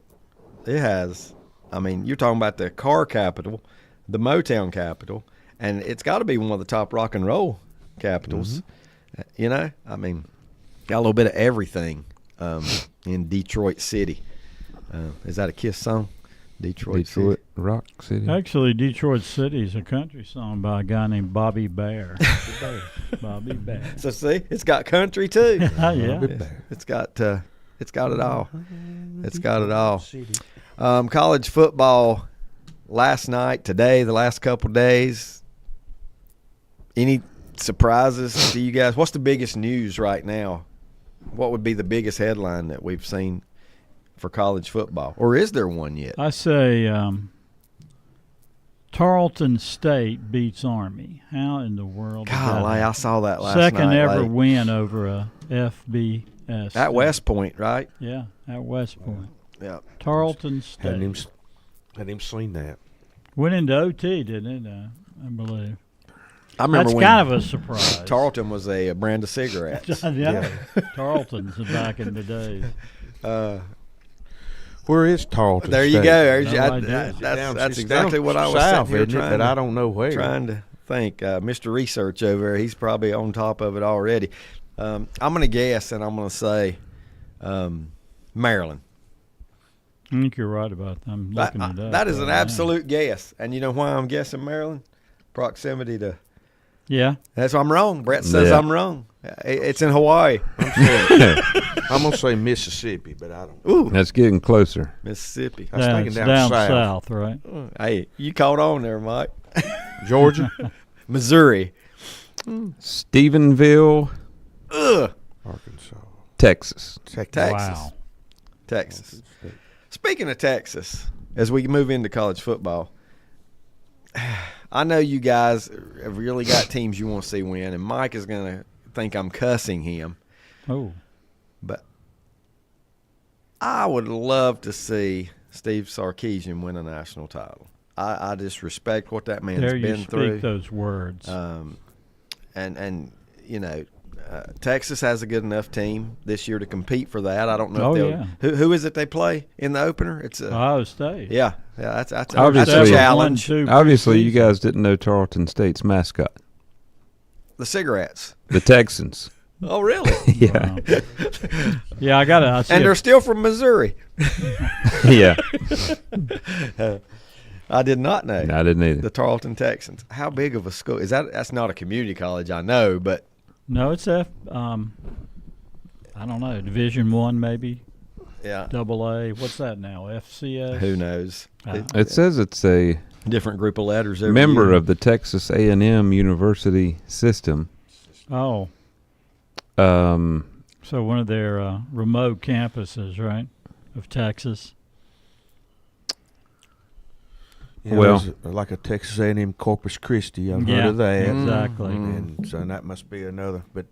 it has. I mean, you're talking about the car capital, the Motown capital, and it's got to be one of the top rock and roll capitals. You know, I mean, got a little bit of everything in Detroit City. Is that a Kiss song? Detroit City. Rock City. Actually, Detroit City is a country song by a guy named Bobby Bear. Bobby Bear. So see, it's got country too. Yeah. It's got it all. It's got it all. College football last night, today, the last couple days. Any surprises to you guys? What's the biggest news right now? What would be the biggest headline that we've seen for college football? Or is there one yet? I say Tarleton State beats Army. How in the world? Golly, I saw that last night. Second ever late. win over a FBS. At West Point, right? Yeah, at West Point. Yeah. Tarleton State. Hadn't even seen that. Went into OT, didn't it? I believe. I remember That's when kind of a surprise. Tarleton was a brand of cigarettes. Yeah. Tarleton's back in the days. Where is Tarleton? There you State? go. No That's exactly what I was south, sitting here isn't it? trying But to, I don't know where. Trying to think. Mr. Research over there, he's probably on top of it already. I'm going to guess, and I'm going to say Maryland. I think you're right about that. I'm looking it up. That is an absolute guess. And you know why I'm guessing Maryland? Proximity to. Yeah. That's why I'm wrong. Brett says I'm wrong. It's in Hawaii. I'm going to say Mississippi, but I don't know. Ooh. That's getting closer. Mississippi. I was thinking down south, right? Hey, you caught on there, Mike. Georgia? Missouri. Stephenville. Arkansas. Texas. Wow. Texas. Speaking of Texas, as we move into college football, I know you guys have really got teams you want to see win, and Mike is going to think I'm cussing him. Oh. But I would love to see Steve Sarkisian win a national title. I just respect what that man's been through. There you speak those words. And you know, Texas has a good enough team this year to compete for that. I don't know if they'll. Who is it they play in the opener? It's Ohio State. Yeah, that's a challenge. Obviously, you guys didn't know Tarleton State's mascot. The cigarettes. The Texans. Oh, really? Yeah. Wow. Yeah, I got it. And they're still from Missouri. Yeah. I did not know. I didn't either. The Tarleton Texans. How big of a school is that? That's not a community college, I know, but no, it's I don't know, Division I maybe. Yeah. AA. What's that now? FCS. Who knows? It says it's a different group of letters. Every member year. of the Texas A&M University system. Oh. So one of their remote campuses, right, of Texas. Yeah, well, like a Texas A&M Corpus Christi. I've heard of that. Exactly. And so that must be another. But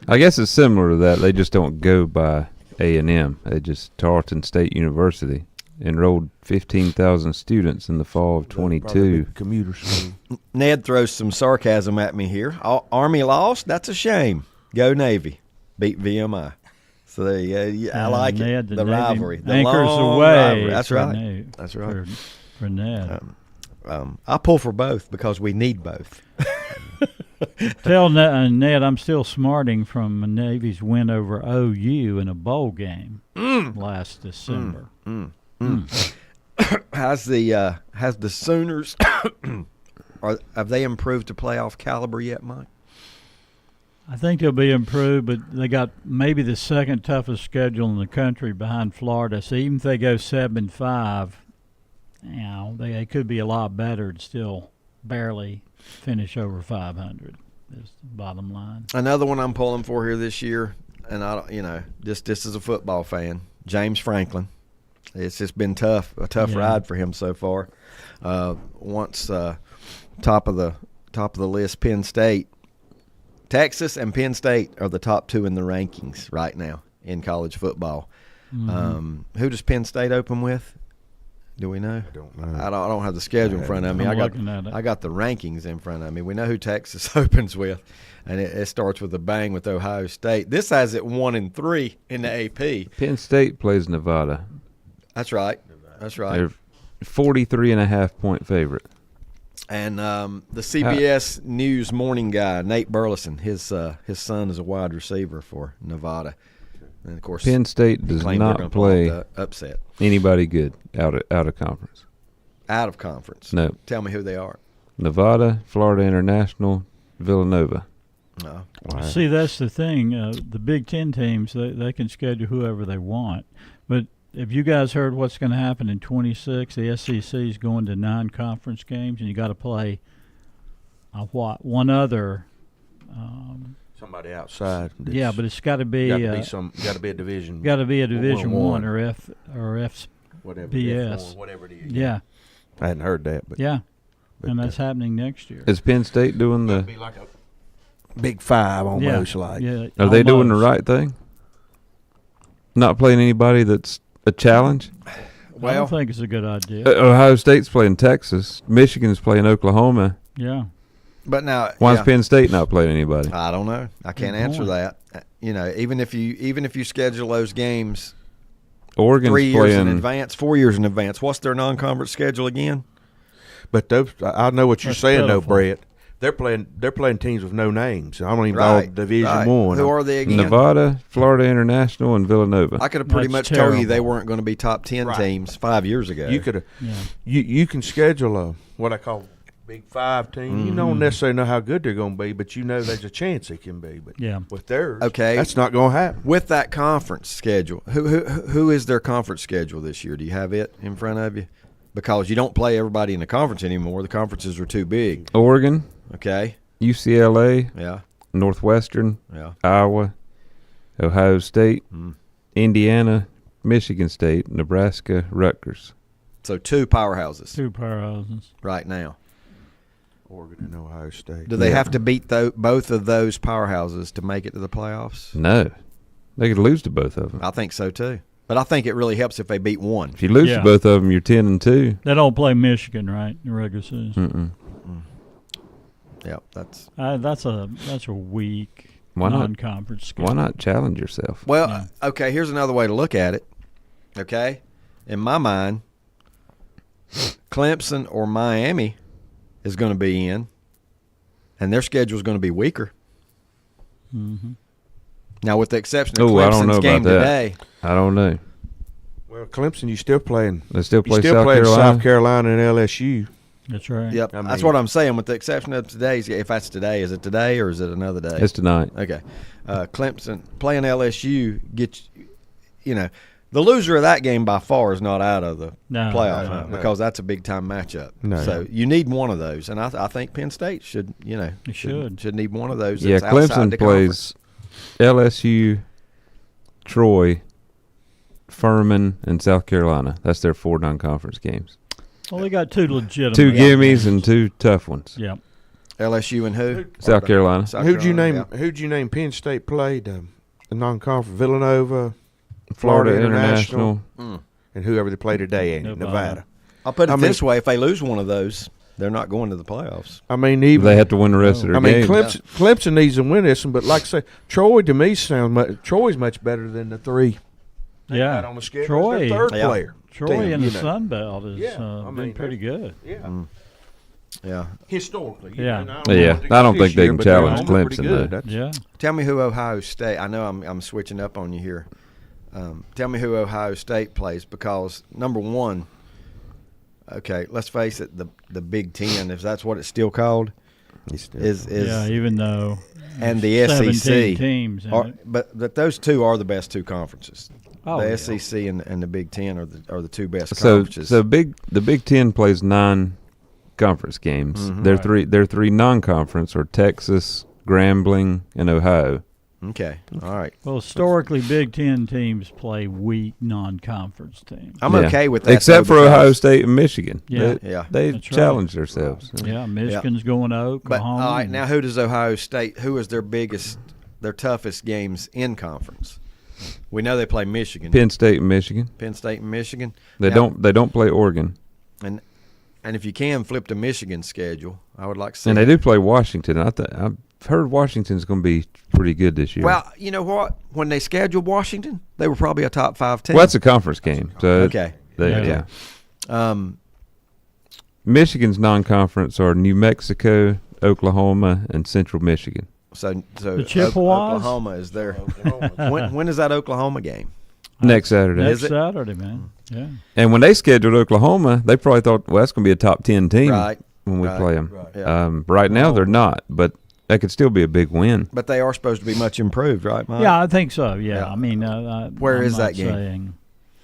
I guess it's similar to that. They just don't go by A&M. They just Tarleton State University enrolled 15,000 students in the fall of 22. Commuter school. Ned throws some sarcasm at me here. Army lost. That's a shame. Go Navy. Beat VMI. So there you go. I like Ned, it. The Navy rivalry. The anchors long away. rivalry. That's right. That's right. For Ned. I pull for both because we need both. Tell Ned I'm still smarting from Navy's win over OU in a bowl game last December. Has the Sooners have they improved to playoff caliber yet, Mike? I think they'll be improved, but they got maybe the second toughest schedule in the country behind Florida. So even if they go 7-5, you know, they could be a lot better and still barely finish over 500. Is the bottom line. Another one I'm pulling for here this year, and I don't, you know, just as a football fan, James Franklin. It's just been a tough ride for him so far. Once top of the list, Penn State. Texas and Penn State are the top two in the rankings right now in college football. Mm-hmm. Who does Penn State open with? Do we know? I don't know. I don't have the schedule in front of me. I got the rankings in front of me. We know who Texas opens with, and it starts with a bang with Ohio State. This has it 1-3 in the AP. Penn State plays Nevada. That's right. That's right. They're 43.5-point favorite. And the CBS News morning guy, Nate Burleson, his son is a wide receiver for Nevada. And of course, Penn State does not play upset anybody good out of conference. Out of conference. No. Tell me who they are. Nevada, Florida International, Villanova. No. Wow. See, that's the thing. The Big Ten teams, they can schedule whoever they want. But have you guys heard what's going to happen in 26? The SEC is going to 9 conference games, and you got to play one other. Somebody outside. Yeah, but it's got to be. Got to be a division. Got to be a Division One or FBS. Whatever it is. Yeah. I hadn't heard that, but and that's happening next year. Is Penn State doing the be like a Big Five almost? Yeah. Are they doing the right thing? Not playing anybody that's a challenge? Well, I don't think it's a good idea. Ohio State's playing Texas. Michigan's playing Oklahoma. Yeah. But now, why is Penn State not playing anybody? I don't know. I can't answer that. Even if you schedule those games, Oregon's 3 years playing in advance, 4 years in advance. What's their non-conference schedule again? But those, I know what you're That's saying, though, pitiful. Brett. They're playing teams with no names. I don't even know Division One. Who are they again? Nevada, Florida International, and Villanova. I could have pretty That's much told you they terrible. weren't going to be top 10 teams 5 years ago. You could have. Yeah. You can schedule a what I call Big Five team. You don't necessarily know how good they're going to be, but you know there's a chance it can be. But Yeah. with theirs, Okay. that's not going to happen. With that conference schedule, who is their conference schedule this year? Do you have it in front of you? Because you don't play everybody in the conference anymore. The conferences are too big. Oregon, Okay. UCLA, Yeah. Northwestern, Yeah. Iowa, Ohio State, Indiana, Michigan State, Nebraska, Rutgers. So 2 powerhouses 2 powerhouses. right now. Oregon and Ohio State. Do they have to beat both of those powerhouses to make it to the playoffs? No, they could lose to both of them. I think so too. But I think it really helps if they beat one. If you lose Yeah. to both of them, you're 10-2. They don't play Michigan, right? In regular season. Yeah, that's That's a weak Why not? non-conference schedule. Why not challenge yourself? well. Okay, here's another way to look at it. Okay, in my mind, Clemson or Miami is going to be in, and their schedule is going to be weaker. Mm-hmm. Now, with the exception of Oh, I don't know Clemson's game about that. today, I don't know. Well, Clemson, you still playing. They still play you still South playing Carolina. South Carolina and LSU. That's right. yep, I that's mean- what I'm saying. With the exception of today's, if that's today, is it today or is it another day? It's tonight. Okay. Clemson playing LSU gets, the loser of that game by far is not out of the No, playoff no, hunt no. because that's a big time matchup. No. So you need one of those, and I think Penn State should, should need one of those. Yeah, that's outside Clemson the plays LSU, Troy, Furman, and South Carolina. That's their 4 non-conference games. Well, they got 2 legitimate. 2 gimmies and 2 tough ones. Yeah. LSU and who? South Carolina. South Who'd you Carolina, name? Who'd you name? Penn State played the non-conference. Villanova, Florida International. and whoever they play today in Nevada. I'll put it I mean- this way: if they lose one of those, they're not going to the playoffs. I mean, even They have to win the rest of their I mean, games. Clemson needs to win this one, but like I say, Troy to me Troy's much better than the 3. they Yeah. got on the schedule. Troy. It's their third Yeah. player. Troy team, in the you know. Sun Belt has Yeah, I been mean, pretty good. Yeah, Yeah. historically. Yeah. Yeah, I don't think they can but they're challenge normally pretty Clemson, good. though. That's- Yeah. Tell me who Ohio State. I know I'm switching up on you here. Tell me who Ohio State plays because number one. Okay, let's face it. The Big Ten, if that's what it's still called, is Yeah, even though and the 17 SEC teams in are, it. but those two are the best 2 conferences. Oh, the yeah. SEC and the Big Ten are the 2 best So conferences. the Big Ten plays 9 conference games. Their Right. three non-conference are Texas, Grambling, and Ohio. Okay, all right. Well, historically, Big Ten teams play weak non-conference teams. I'm Yeah. okay with that. Except though, for because- Ohio State and Michigan. Yeah. Yeah. They That's right. challenge themselves. Yeah, Michigan's going to But Oklahoma. all right, now who does Ohio State? Who is their toughest games in conference? We know they play Michigan, Penn State and Michigan. Penn State, and Michigan. They Now- don't play Oregon. And if you can flip to Michigan's schedule, I would like to see. And they it. do play Washington. I've heard Washington's going to be pretty good this year. Well, you know what? When they scheduled Washington, they were probably a top 5 team. Well, that's a conference game. So Okay. yeah. Um, Michigan's non-conference are New Mexico, Oklahoma, and Central Michigan. so The Chippewas? Oklahoma is there. when is that Oklahoma game? Next Saturday. Next Is it? Saturday, man. Yeah. And when they scheduled Oklahoma, they probably thought, well, that's going to be a top 10 team Right. when we Right. play them. Right. Yeah. Right now, they're not, but that could still be a big win. But they are supposed to be much improved, right, Mike? Yeah, I think so. Yeah, Yeah. I mean, Where I'm is not that game? saying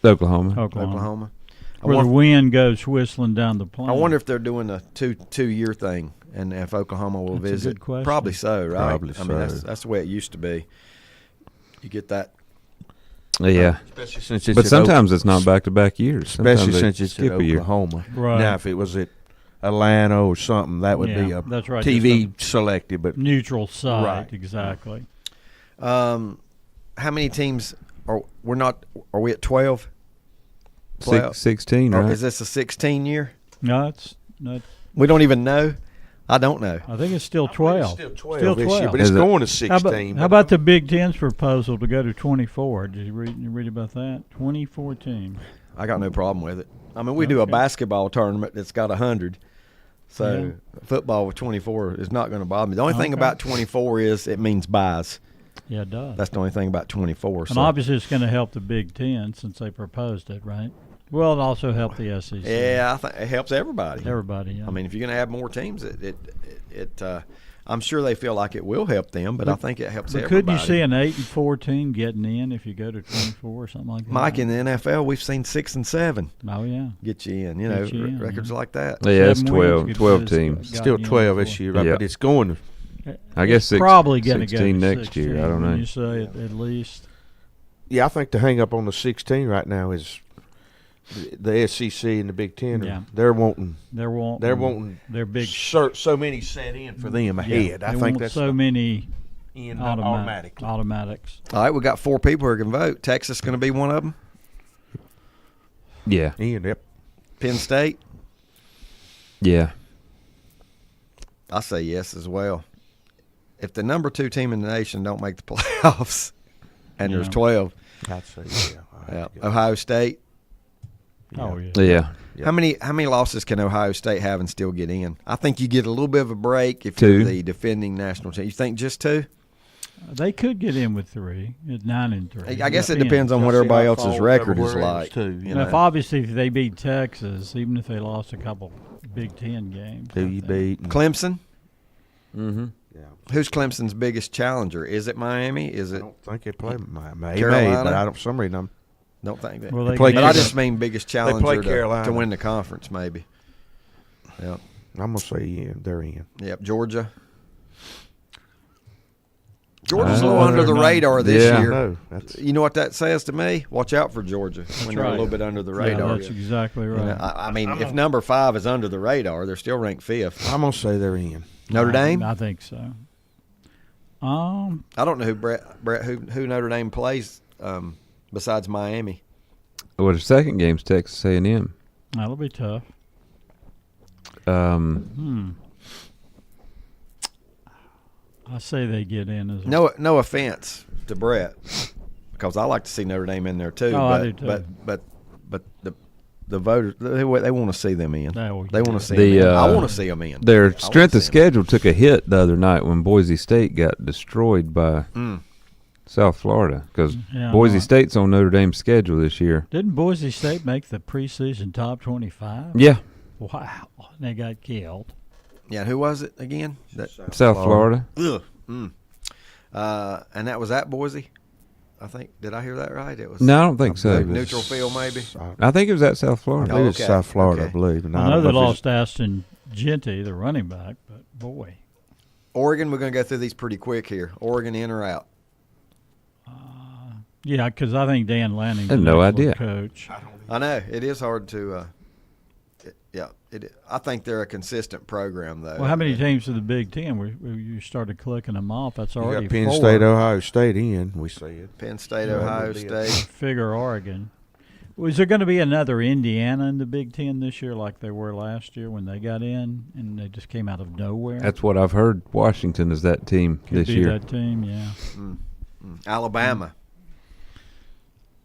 Oklahoma. Oklahoma. Where the wind goes whistling down the plain. I wonder if they're doing a two-year thing, and if Oklahoma will That's a visit. good question. Probably so, right? Probably I mean, so. that's the way it used to be. You get that. Yeah. Especially since it's But at sometimes it's not back-to-back years. especially Sometimes they since it's skip at a year. Oklahoma. Right. Now, if it was at Atlanta or something, that would be Yeah, a that's right, TV selected. But neutral site, Right. exactly. How many teams are we at 12? 16, Or right? is this a 16 year? No, it's not. We don't even know. I don't know. I think it's still 12. Still 12 Still this 12. year, but it's going to How 16. how about the Big Ten's proposal to go to 24? Did you read about that? 24 teams. I got no problem with it. I mean, we do a basketball tournament that's got 100. So football with 24 is not going to bother me. The only thing about 24 is it means buys. Yeah, it does. That's the only thing about 24. And obviously it's going to help the Big Ten since they proposed it, right? Well, it also helped the SEC. Yeah, I think it helps everybody. Everybody, yeah. I mean, if you're going to have more teams, I'm sure they feel like it will help them, but I think it helps everybody. Could you see an 8-4 team getting in if you go to 24 or something like that? Mike, in the NFL, we've seen 6 and 7. Oh, yeah. Get you in, you know, records like that. Yeah, it's 12 teams. Still 12 this year, right? But it's going to. I guess probably going to go 16 to next year. I don't know. You say at least. Yeah, I think the hang up on the 16 right now is the SEC and the Big Ten. Yeah. They're wanting their big so many set in for them ahead. I think that's so many in automatics. All right, we got 4 people who can vote. Texas going to be one of them. Yeah. Yep. Penn State. Yeah. I say yes as well. If the number 2 team in the nation don't make the playoffs, and there's 12, I'd say yeah. Ohio State. Oh yeah. Yeah. How many losses can Ohio State have and still get in? I think you get a little bit of a break if you're the defending national champ. You think just 2? They could get in with 3 at 9-3. I guess it depends on what everybody else's record is like. If they beat Texas, even if they lost a couple Big Ten games. Who you beat? Clemson. Mm-hmm. Yeah. Who's Clemson's biggest challenger? Is it Miami? Is it? I don't think they play Miami. Carolina? But I don't. For some reason I'm. Don't think that. Well, but I just mean biggest challenger to win the conference, maybe. Yep. I'm gonna say they're in. Yep. Georgia. Georgia's a little under the radar this year. No, you know what that says to me? Watch out for Georgia when they're a little bit under the radar. Yeah, that's exactly right. You know, I mean, if number 5 is under the radar, they're still ranked 5th. I'm gonna say they're in. Notre Dame. I think so. I don't know who Brett who Notre Dame plays besides Miami. Well, the second game's Texas A&M. That'll be tough. I say they get in as no offense to Brett, because I like to see Notre Dame in there too. I do too. But the voters they want to see them in. They want to see them in. I want to see them in. Their strength of schedule took a hit the other night when Boise State got destroyed by South Florida, because Boise State's on Notre Dame's schedule this year. Didn't Boise State make the preseason top 25? Yeah. Wow. They got killed. Yeah, who was it again? South Florida. Ugh. And that was at Boise, I think. Did I hear that right? It was. No, I don't think so. Neutral field, maybe. I think it was at South Florida. I believe it's South Florida, I believe. And I know they lost Aston Genty, the running back, but boy. Oregon, we're going to go through these pretty quick here. Oregon in or out? Yeah, because I think Dan Lanning has no idea. Coach. I know it is hard to. I think they're a consistent program, though. Well, how many teams in the Big Ten? You started clicking them off. That's already you got Penn 4. State, Ohio State in. We see it. Penn State, Ohio State. Figure Oregon. Was there going to be another Indiana in the Big Ten this year, like they were last year when they got in and they just came out of nowhere? That's what I've heard. Washington is that team this year. That team, yeah. Alabama.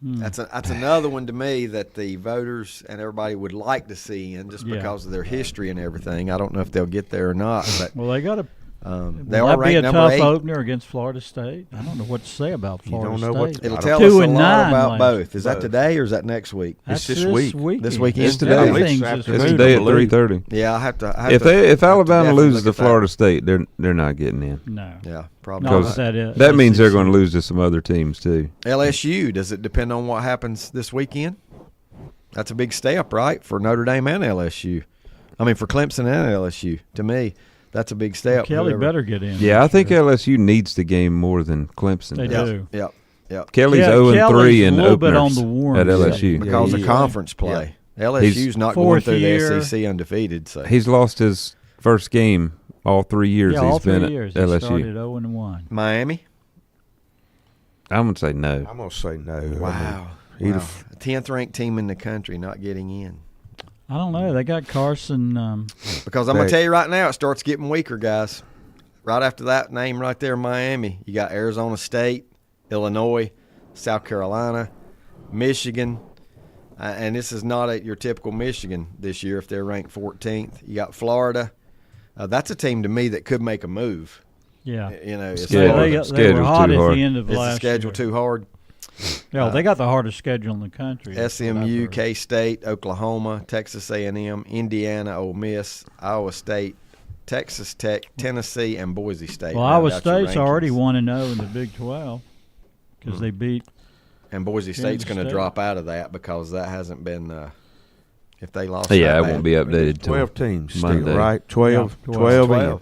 That's another one to me that the voters and everybody would like to see in, just because of their history and everything. I don't know if they'll get there or not. But well, they got to. They are ranked number 8. That'd be a tough opener against Florida State. I don't know what to say about Florida State. It'll tell us a lot about both. Is that today or is that next week? That's this week. This weekend. It's today. It's today at 3:30. Yeah, I have to. If Alabama loses to Florida State, they're not getting in. No. Yeah, probably. Because that means they're going to lose to some other teams too. LSU. Does it depend on what happens this weekend? That's a big step, right, for Notre Dame and LSU. I mean, for Clemson and LSU. To me, that's a big step. Kelly better get in. Yeah, I think LSU needs the game more than Clemson. They do. Yep. Kelly's 0-3 in openers at LSU because of conference play. LSU's not going through the SEC undefeated. So he's lost his first game all 3 years he's been at LSU. He started 0-1. Miami. I'm gonna say no. I'm gonna say no. Wow. 10th 10th ranked team in the country not getting in. I don't know. They got Carson. Because I'm going to tell you right now, it starts getting weaker, guys. Right after that name right there, Miami, you got Arizona State, Illinois, South Carolina, Michigan. And this is not your typical Michigan this year if they're ranked 14th. You got Florida. That's a team to me that could make a move. Yeah. It's they were hot at the end of Is last the schedule year. too hard? Yeah, they got the hardest schedule in the country. SMU, K-State, Oklahoma, Texas A&M, Indiana, Ole Miss, Iowa State, Texas Tech, Tennessee, and Boise State. Well, Iowa State's already 1-0 in the Big 12 because they beat. And Boise State's going to drop out of that because that hasn't been. If they lost, it won't be updated. 12 teams, Monday. still, right? 12, Yeah,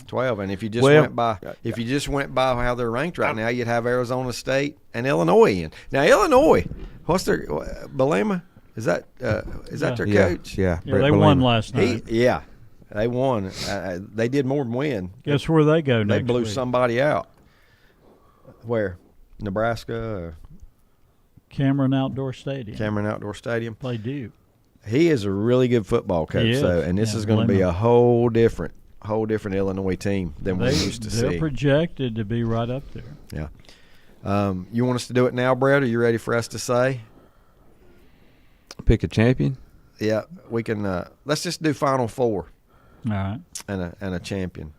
12. And if you just went by how they're ranked right now, you'd have Arizona State and Illinois in. Now Illinois, what's their Belema? Is that their coach? Yeah, they won last night. They won. They did more than win. Guess where they go next They blew week? somebody out. Where? Nebraska? Or Cameron Outdoor Stadium. Play Duke. He is a really good football coach, and this is going to be a whole different Illinois team than we used to see. They're projected to be right up there. Yeah. You want us to do it now, Brett? Are you ready for us to say? Pick a champion? Yeah, we can. Let's just do Final Four. All right. And a champion.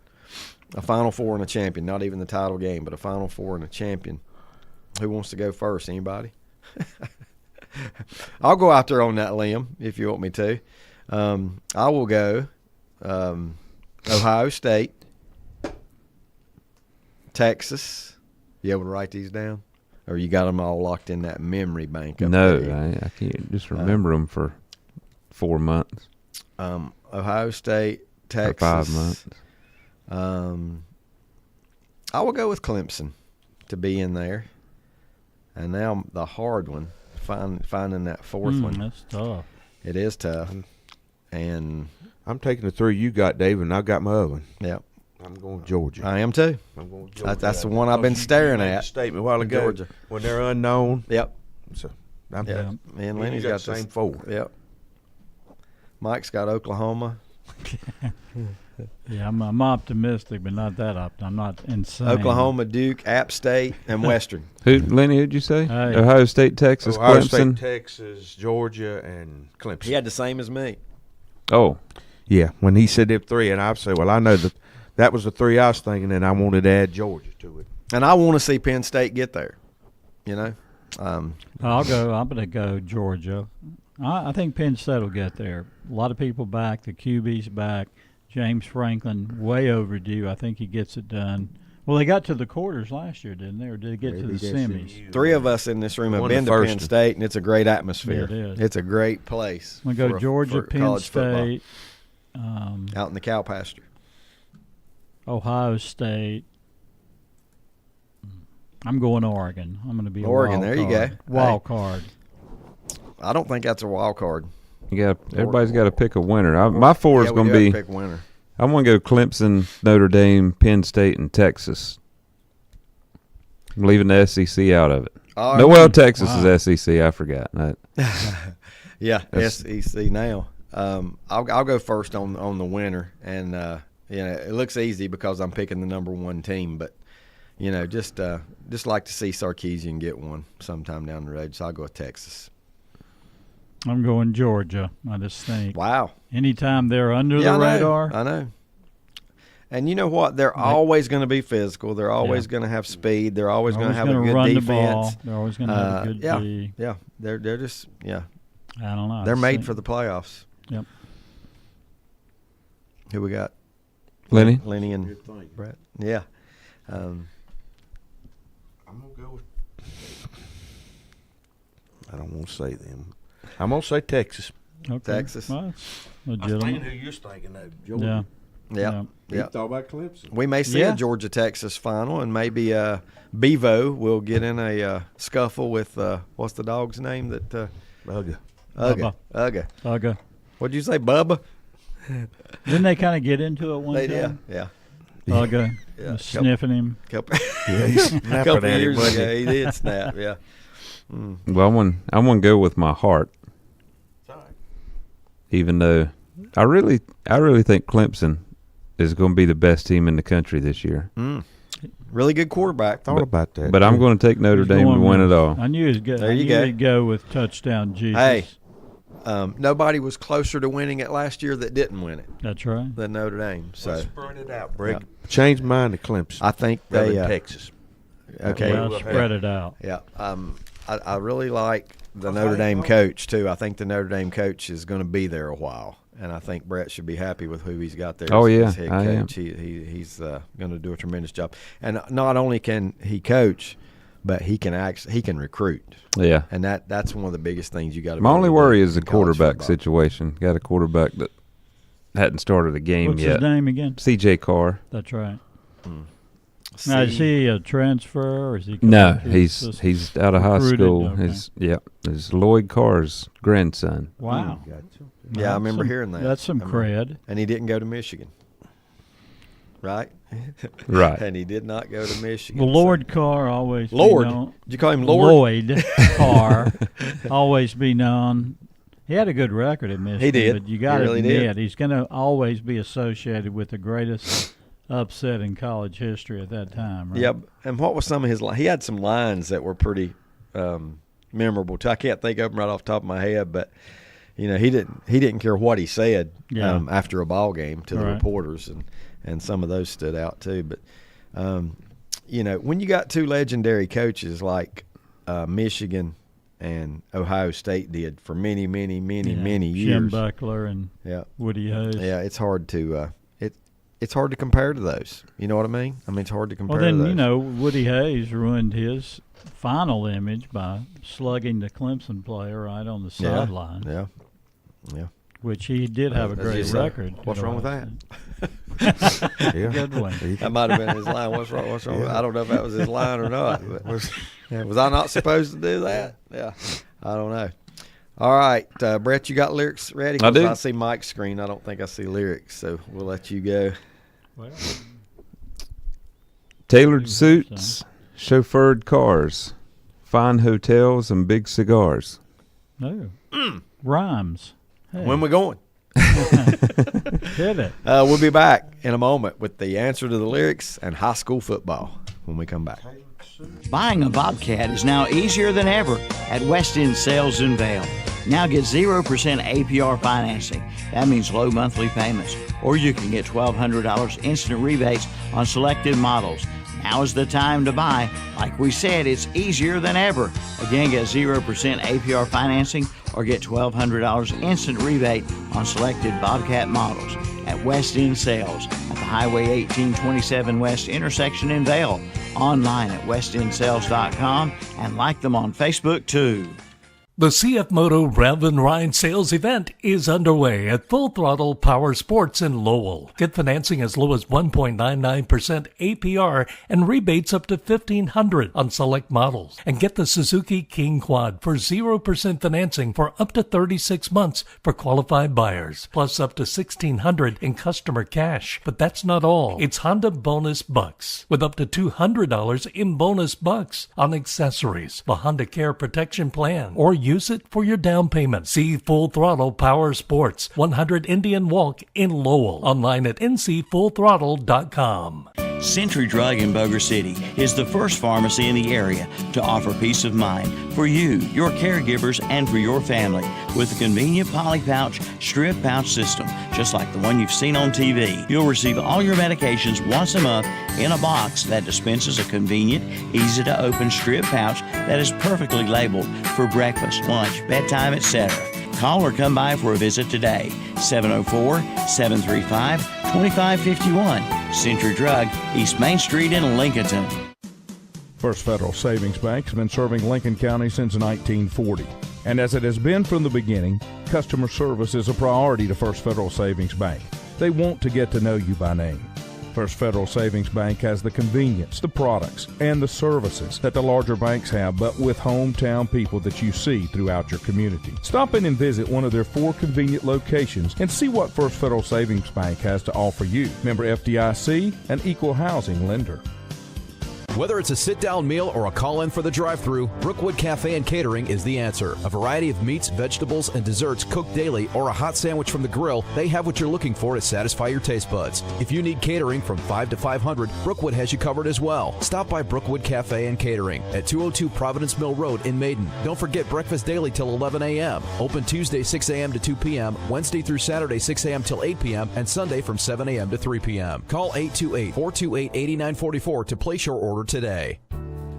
A Final Four and a champion. Not even the title game, but a Final Four and a champion. Who wants to go first? Anybody? I'll go out there on that limb if you want me to. I will go Ohio State, Texas. You able to write these down? Or you got them all locked in that memory bank? No, I can't just remember them for 4 months. Ohio State, Texas. For 5 months. I will go with Clemson to be in there. And now the hard one, finding that fourth one. That's tough. It is tough. And I'm taking the three you got, David, and I got my other one. Yep. I'm going Georgia. I am too. I'm going Georgia. That's the one I've been staring at. Statement a while ago. Georgia. When they're unknown. Yep. So Me and Lenny's got the same this. four. Yep. Mike's got Oklahoma. Yeah, I'm optimistic, but not that optimistic. I'm not insane. Oklahoma, Duke, App State, and Western. Lenny, who'd you say? Hey. Ohio State, Texas, Ohio Clemson. State, Texas, Georgia, and Clemson. He had the same as me. Oh. Yeah, when he said them three, and I said, well, I know that was the three I was thinking, and I wanted to add Georgia to it. And I want to see Penn State get there. You know? I'm going to go Georgia. I think Penn State will get there. A lot of people back. The QB's back. James Franklin, way overdue. I think he gets it done. Well, they got to the quarters last year, didn't they? Or did they get to the semis? 3 of us in this room have been to Penn State, and it's a great atmosphere. Yeah, it is. It's a great place. I'm going to go Georgia, Penn State. Out in the cow pasture. Ohio State. I'm going Oregon. I'm going to be Oregon. A wild there card. You go. Wild card. I don't think that's a wild card. Everybody's got to pick a winner. My four is going to be. Pick winner. I'm going to go Clemson, Notre Dame, Penn State, and Texas. I'm leaving the SEC out of it. Texas is SEC. I forgot. Yeah, SEC now. I'll go first on the winner, and it looks easy because I'm picking the number one team, but just like to see Sarkisian get one sometime down the road. So I'll go with Texas. I'm going Georgia. I just think. Wow. Anytime they're under the radar. I know. And you know what? They're always going to be physical. They're always going to have speed. They're always going to have a good run defense. The ball. They're always going to have a good D. Yeah. They're just I don't know. They're made for the playoffs. Yep. Who we got? Lenny and Brett. Yeah. I'm gonna go with. I don't want to say them. I'm going to say Texas. Okay. Texas. Well, I was thinking who you're thinking of, Georgia. Yeah. You thought about Clemson. We may see a Georgia-Texas final, and maybe Bevo will get in a scuffle with, what's the dog's name? Ugga. What'd you say, Bubba? Didn't they kind of get into it one time? Yeah. Ugga was sniffing him. A couple years ago, he did snap, yeah. Well, I'm going to go with my heart. even though I really think Clemson is going to be the best team in the country this year. Really good quarterback. Thought about that. But I'm going to take Notre Dame to win it all. I knew he'd go. There you go. He'd go with touchdown Jesus. Hey, nobody was closer to winning it last year that didn't win it. That's right. Than Notre Dame. So let's spread it out, Brick. Yeah. Change mine to Clemson. I think they Texas. Okay. Well, spread it out. Yeah. I really like the Notre Dame coach too. I think the Notre Dame coach is going to be there a while, and I think Brett should be happy with who he's got there. As head coach. He's going to do a tremendous job. And not only can he coach, but he can recruit. Yeah. And that's one of the biggest things you got to. My only worry is the quarterback situation. Got a quarterback that hadn't started a game What's yet. What's his name again? C.J. Carr. That's right. Now, is he a transfer, or is he? No, he's out of high school. Okay. His Lloyd Carr's grandson. Wow. Yeah, I remember hearing that. That's some cred. And he didn't go to Michigan, right? Right. And he did not go to Michigan. Well, Lord Carr always. Lord. Did you call him Lord? Lloyd Carr always be known. He had a good record at Michigan. He did. But you got to really admit, he's going to always be associated with the greatest upset in college history at that time, right? Yeah, and what was some of his – he had some lines that were pretty memorable too. I can't think of them right off the top of my head, but, he didn't care what he said after a ball game to the reporters, and some of those stood out too. But, when you got two legendary coaches like Michigan and Ohio State did for many, many, many, many years. Jim Buckler and Woody Hayes. Yeah, it's hard to it's hard to compare to those. You know what I mean? It's hard to compare to those. Well, then, Woody Hayes ruined his final image by slugging the Clemson player right on the sideline. Yeah. Which he did have a great record. What's wrong with that? Good one. That might have been his line. What's wrong? I don't know if that was his line or not. But was I not supposed to do that? Yeah. I don't know. All right, Brett, you got lyrics ready? I do. I see Mike's screen. I don't think I see lyrics, so we'll let you go. Well, tailored suits, chauffeured cars, fine hotels, and big cigars. No. Rhymes. Hey. When we going? Hit it. We'll be back in a moment with the answer to the lyrics and high school football when we come back. Buying a Bobcat is now easier than ever at West End Sales in Vail. Now get 0% APR financing. That means low monthly payments. Or you can get $1,200 instant rebates on selected models. Now is the time to buy. Like we said, it's easier than ever. Again, get 0% APR financing or get $1,200 instant rebate on selected Bobcat models at West End Sales at the Highway 1827 West intersection in Vail. Online at westensales.com and like them on Facebook too. The CF Moto Rev and Ride sales event is underway at Full Throttle Power Sports in Lowell. Get financing as low as 1.99% APR and rebates up to $1,500 on select models. And get the Suzuki King Quad for 0% financing for up to 36 months for qualified buyers, plus up to $1,600 in customer cash. But that's not all. It's Honda Bonus Bucks with up to $200 in bonus bucks on accessories, the Honda Care Protection Plan, or use it for your down payment. See Full Throttle Power Sports, 100 Indian Walk in Lowell. Online at ncfullthrottle.com. Century Drug in Boger City is the first pharmacy in the area to offer peace of mind for you, your caregivers, and for your family with a convenient poly pouch, strip pouch system, just like the one you've seen on TV. You'll receive all your medications once a month in a box that dispenses a convenient, easy-to-open strip pouch that is perfectly labeled for breakfast, lunch, bedtime, etc. Call or come by for a visit today. 704-735-2551. Century Drug, East Main Street in Lincolnton. First Federal Savings Bank has been serving Lincoln County since 1940. And as it has been from the beginning, customer service is a priority to First Federal Savings Bank. They want to get to know you by name. First Federal Savings Bank has the convenience, the products, and the services that the larger banks have, but with hometown people that you see throughout your community. Stop in and visit one of their 4 convenient locations and see what First Federal Savings Bank has to offer you. Member FDIC, an equal housing lender. Whether it's a sit-down meal or a call-in for the drive-thru, Brookwood Cafe and Catering is the answer. A variety of meats, vegetables, and desserts cooked daily, or a hot sandwich from the grill, they have what you're looking for to satisfy your taste buds. If you need catering from 5 to 500, Brookwood has you covered as well. Stop by Brookwood Cafe and Catering at 202 Providence Mill Road in Maiden. Don't forget breakfast daily till 11 a.m. Open Tuesday 6 a.m. to 2 p.m., Wednesday through Saturday 6 a.m. till 8 p.m., and Sunday from 7 a.m. to 3 p.m. Call 828-428-8944 to place your order today.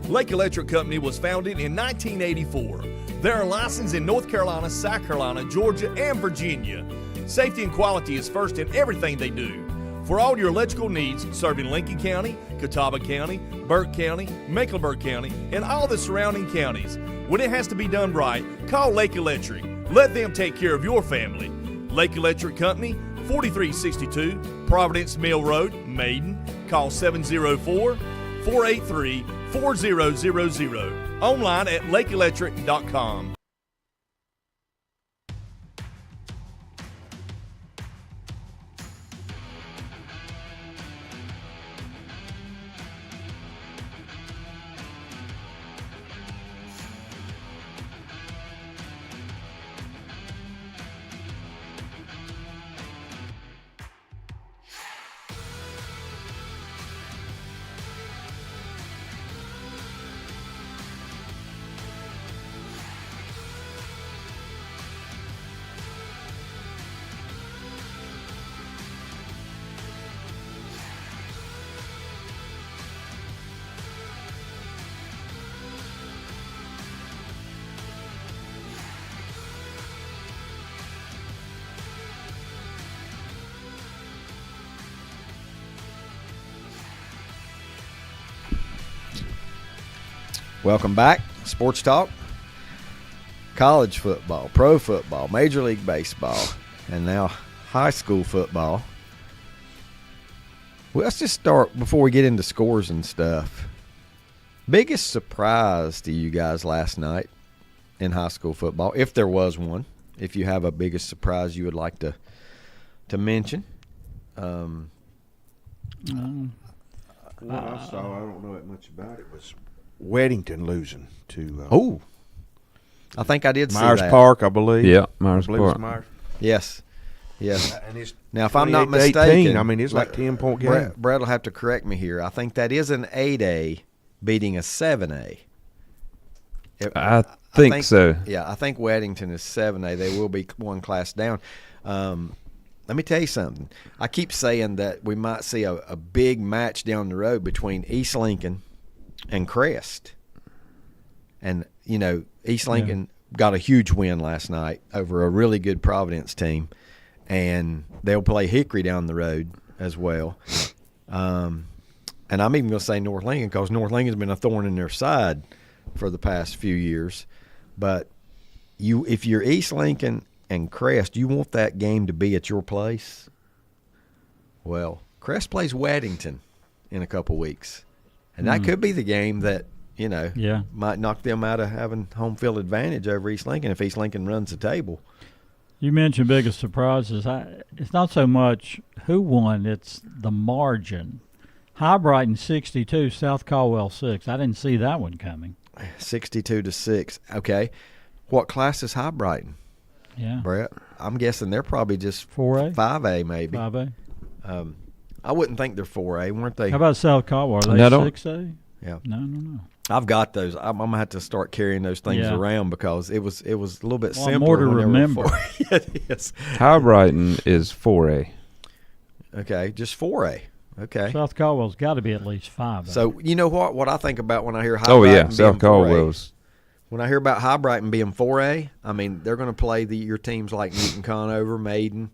Lake Electric Company was founded in 1984. They are licensed in North Carolina, South Carolina, Georgia, and Virginia. Safety and quality is first in everything they do. For all your electrical needs, serving Lincoln County, Catawba County, Burke County, Mecklenburg County, and all the surrounding counties. When it has to be done right, call Lake Electric. Let them take care of your family. Lake Electric Company, 4362 Providence Mill Road, Maiden. Call 704-483-4000. Online at lakeelectric.com. Welcome back. Sports Talk. College football, pro football, Major League Baseball, and now high school football. Well, let's just start before we get into scores and stuff. Biggest surprise to you guys last night in high school football, if there was one, if you have a biggest surprise you would like to mention. What I saw, I don't know that much about it, was Weddington losing to I think I did see Myers that. Park, I believe. Yeah, Myers Park. Myers. Yes. And it's now, if I'm not 28 to 18. mistaken, I mean, it's like 10-point game. Brett will have to correct me here. I think that is an 8A beating a 7A. I think so. Yeah, I think Weddington is 7A. They will be one class down. Let me tell you something. I keep saying that we might see a big match down the road between East Lincoln and Crest. And, you know, East Lincoln got a huge win last night over a really good Providence team. And they'll play Hickory down the road as well. And I'm even going to say North Lincoln because North Lincoln's been a thorn in their side for the past few years. But if you're East Lincoln and Crest, you want that game to be at your place? Well, Crest plays Weddington in a couple weeks. And that could be the game that, you know, might knock them out of having home field advantage over East Lincoln if East Lincoln runs the table. You mentioned biggest surprises. It's not so much who won, it's the margin. High Brighton 62, South Caldwell 6. I didn't see that one coming. 62-6. Okay. What class is High Brighton? Yeah. Brett? I'm guessing they're probably just 4A? 5A maybe. 5A. I wouldn't think they're 4A, weren't they? How about South Caldwell? Are they 6A? Yeah. No. I've got those. I'm going to have to start carrying those things around because it was a little bit simpler. More to remember. It is. High Brighton is 4A. Okay, just 4A. Okay. South Caldwell's got to be at least 5. So you know what I think about when I hear High Brighton? Oh yeah, South Caldwell's. When I hear about High Brighton being 4A, I mean they're going to play your teams like Newton Conover, Maiden,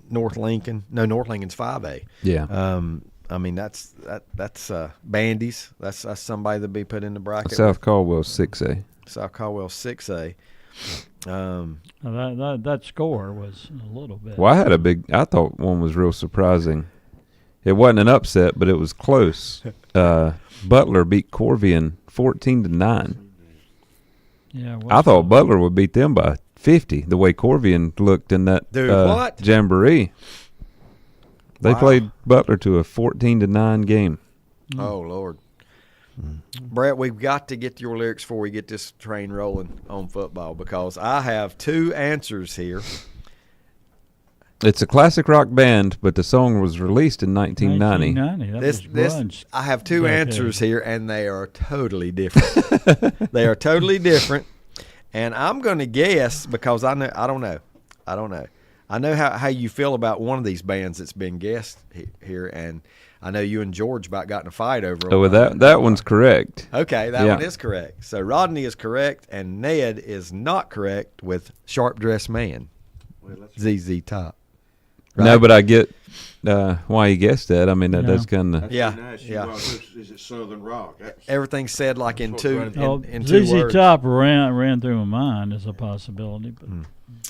North Lincoln. No, North Lincoln's 5A. Yeah. I mean that's Bandy's. That's somebody that'll be put in the bracket. South Caldwell's 6A. South Caldwell's 6A. That score was a little bit. Well, I thought one was real surprising. It wasn't an upset, but it was close. Butler beat Corvian 14-9. Yeah, I thought Butler would beat them by 50. The way Corvian looked in that what? jamboree. They Wow. played Butler to a 14-9 game. Oh, Lord. Brett, we've got to get your lyrics before we get this train rolling on football, because I have 2 answers here. It's a classic rock band, but the song was released in 1990. 1990. That was I have 2 decade. answers here, and they are totally different. They are totally different, and I'm going to guess, because I don't know. I know how you feel about one of these bands that's been guessed here, and I know you and George about got in a fight over. Oh, well, that one's correct. Okay, that one is correct. So Rodney is correct, and Ned is not correct with Sharp Dressed Man, ZZ Top. Right? No, but I get why you guessed that. I mean, that's kind of Is it Southern rock? Everything's said like in two in ZZ 2 words. Top ran through my mind as a possibility, but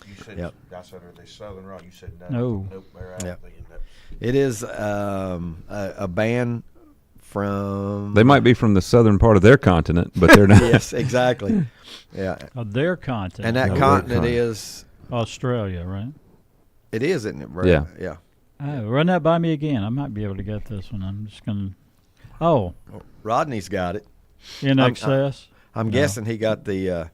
You said, I said, are they Southern rock? You said no. No. Nope, they're out. Yep. It is a band from. They might be from the southern part of their continent, but they're not. Yes, exactly. Yeah. Their continent. And that continent is Australia, right? It is, isn't it, Brett? Yeah. Yeah. Oh, run that by me again. I might be able to get this one. I'm just going to. Oh. Rodney's got it. In excess? I'm guessing he got the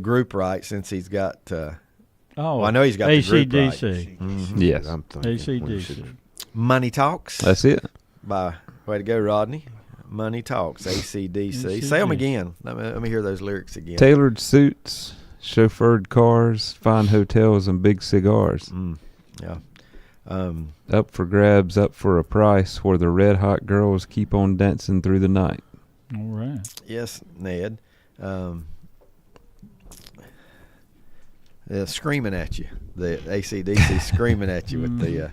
group right, since he's got. Well, I know he's got the group right. AC/DC. Mm-hmm. Yes. I'm thinking AC/DC. Money Talks. That's it. Way to go, Rodney. Money Talks. AC/DC. Say them again. Let me hear those lyrics again. Tailored suits, chauffeured cars, fine hotels, and big cigars. Yeah. Up for grabs, up for a price, where the red hot girls keep on dancing through the night. All right. Yes, Ned. Screaming at you. The AC/DC screaming at you with the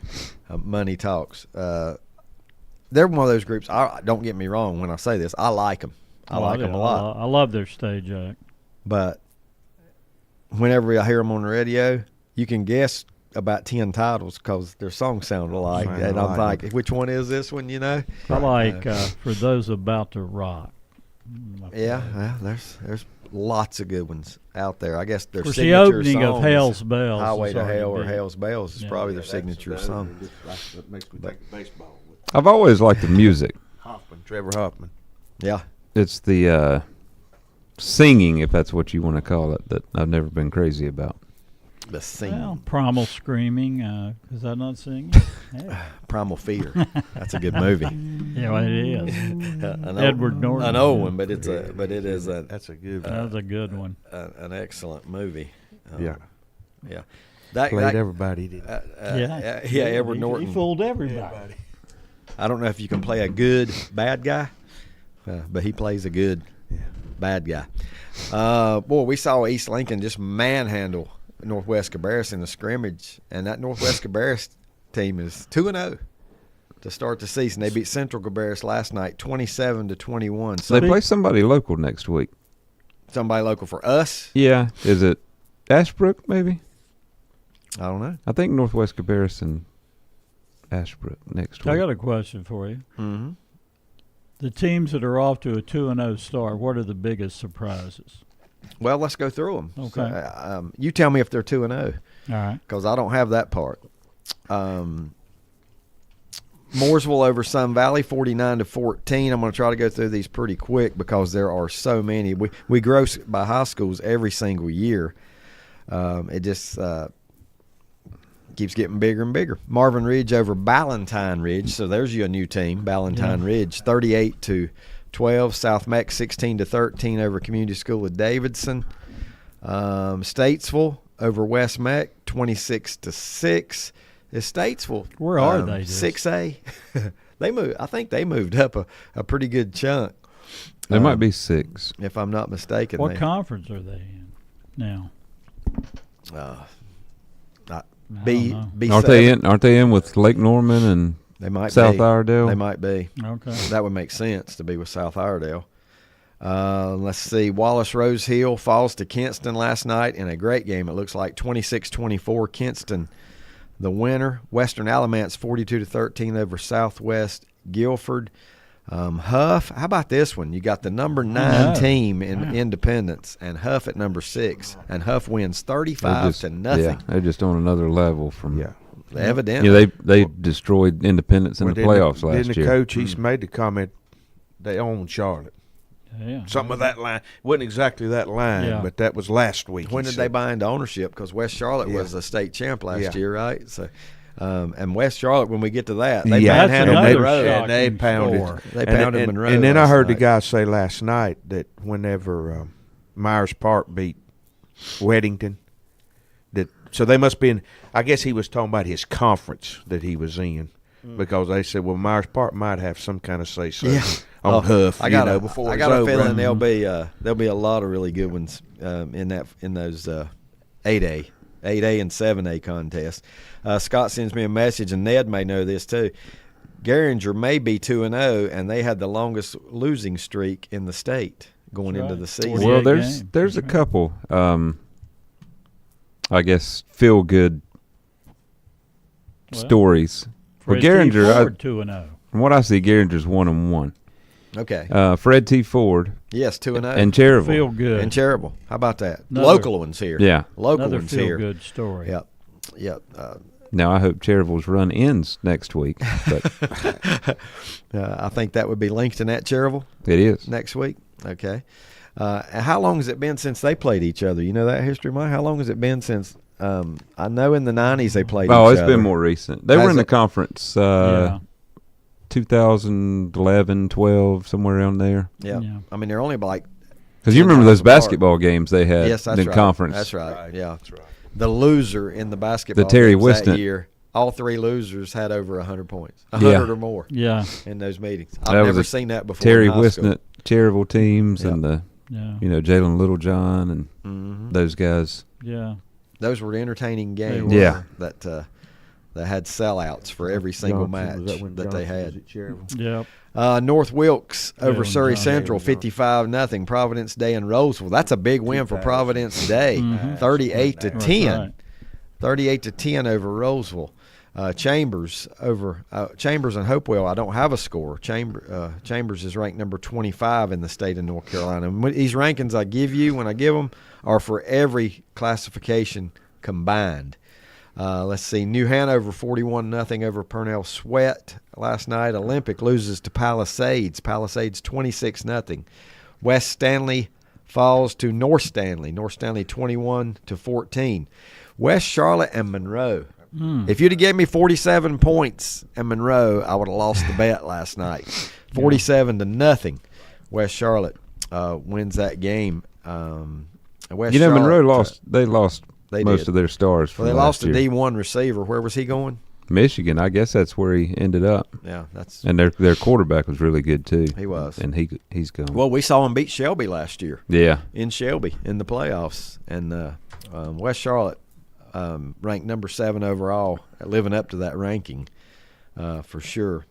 Money Talks. They're one of those groups. Don't get me wrong when I say this. I like them. I like them a lot. I love their stage act. But whenever I hear them on the radio, you can guess about 10 titles because their songs sound alike. And I'm like, which one is this one, you know? I like For Those About to Rock. Yeah, well, there's lots of good ones out there. I guess their of course, signature the opening song of Hell's Bells. Highway to Hell or big. Hell's Bells is probably their signature song. That makes me think of baseball. I've always liked the music. Trevor Hoffman. Yeah. It's the singing, if that's what you want to call it, that I've never been crazy about. The singing. Well, Primal Screaming. Is that not singing? Hey. Primal Fear. That's a good movie. Yeah, well, it is. Edward Norton. An old one, but that's a good. That's a good one. An excellent movie. Yeah. Played everybody, didn't yeah. Edward Norton. He fooled everybody. I don't know if you can play a good bad guy, but he plays a good bad guy. Boy, we saw East Lincoln just manhandle Northwest Cabarrus in the scrimmage, and that Northwest Cabarrus team is 2-0 to start the season. They beat Central Cabarrus last night 27-21. So they play somebody local next week. Somebody local for us? Yeah. Is it Ashbrook, maybe? I don't know. I think Northwest Cabarrus and Ashbrook next week. I got a question for you. Mm-hmm. The teams that are off to a 2-0 start, what are the biggest surprises? Well, let's go through them. Okay. So, you tell me if they're 2-0. All right. Because I don't have that part. Mooresville over Sun Valley, 49-14. I'm going to try to go through these pretty quick because there are so many. We grow by high schools every single year. It just keeps getting bigger and bigger. Marvin Ridge over Ballantine Ridge. So there's you a new team, Ballantine Ridge, 38-12. South Meck 16-13 over Community School of Davidson. Statesville over West Meck 26-6. Is Statesville? Where are they? 6A. They moved. I think they moved up a pretty good chunk. They might be 6, if I'm not mistaken. What conference are they in now? B7. Aren't they in with Lake Norman and they might South be. Iredale? They might be. Okay. That would make sense to be with South Iredale. Let's see. Wallace Rose Hill falls to Kinston last night in a great game. It looks like 26-24. Kinston, the winner. Western Alamance 42-13 over Southwest Guilford. Huff, how about this one? You got the number 9 team in Independence, and Huff at number 6, and Huff wins 35-0. Yeah, they're just on another level from Evidently. Yeah, they destroyed Independence in the playoffs last year. Didn't the coach, he's made the comment they own Charlotte. Yeah. Something of that line. Wasn't exactly that line, but that was last week. When did they buy into ownership? Because West Charlotte was a state champ last year, right? So, and West Charlotte, when we get to that, they manhandled Monroe. And they pounded. They pounded Monroe. And then I heard the guy say last night that whenever Myers Park beat Weddington, so they must be in. I guess he was talking about his conference that he was in, because they said, well, Myers Park might have some kind of say-so on Huff. I got before I got a feeling there'll be a lot of really good ones in those 8A and 7A contests. Scott sends me a message, and Ned may know this too. Garinger may be 2-0, and they had the longest losing streak in the state going into the season. Well, there's a couple. I guess feel good stories. For Garinger, 2-0. From what I see, Garinger's 1-1. Okay. Fred T. Ford. Yes, 2-0. And Cherryville. Feel good. And Cherryville. How about that? Local ones here. Yeah. Local Another ones here. feel good story. Yep. Now I hope Cherryville's run ends next week. But I think that would be Langston at Cherryville. It is next week. Okay. How long has it been since they played each other? You know that history, Mike? How long has it been since? I know in the 90s they played each other. Oh, it's been more recent. They were in the conference 2011, 12, somewhere around there. Yeah. I mean, they're only like. Because you remember those basketball games they had in conference. That's right. Yeah. That's right. The loser in the basketball games that year, all three losers had over 100 points, 100 or more. Yeah. In those meetings, I've never seen that before. Terry in high school. Wisnett, Cherryville teams, and the Jalen Littlejohn and those guys. Yeah. Those were entertaining games. That had sellouts for every single match that they had. Yep. North Wilkes over Surrey Central, 55-0. Providence Day and Roseville. That's a big win for Providence Day, 38-10. Right. 38-10 over Roseville. Chambers and Hopewell. I don't have a score. Chambers is ranked number 25 in the state of North Carolina. And these rankings I give you when I give them are for every classification combined. Let's see. New Hanover 41-0 over Purnell Sweat last night. Olympic loses to Palisades. Palisades 26-0. West Stanley falls to North Stanley. North Stanley 21-14. West Charlotte and Monroe. If you'd have given me 47 points in Monroe, I would have lost the bet last night. 47-0. West Charlotte wins that game. Monroe lost. They lost most of their stars. From they lost a D1 receiver. Where was he going? Michigan. I guess that's where he ended up. Yeah, that's. And their quarterback was really good too. He was, and he's gone. Well, we saw him beat Shelby last year. Yeah, in Shelby in the playoffs, and West Charlotte ranked number 7 overall, living up to that ranking for sure.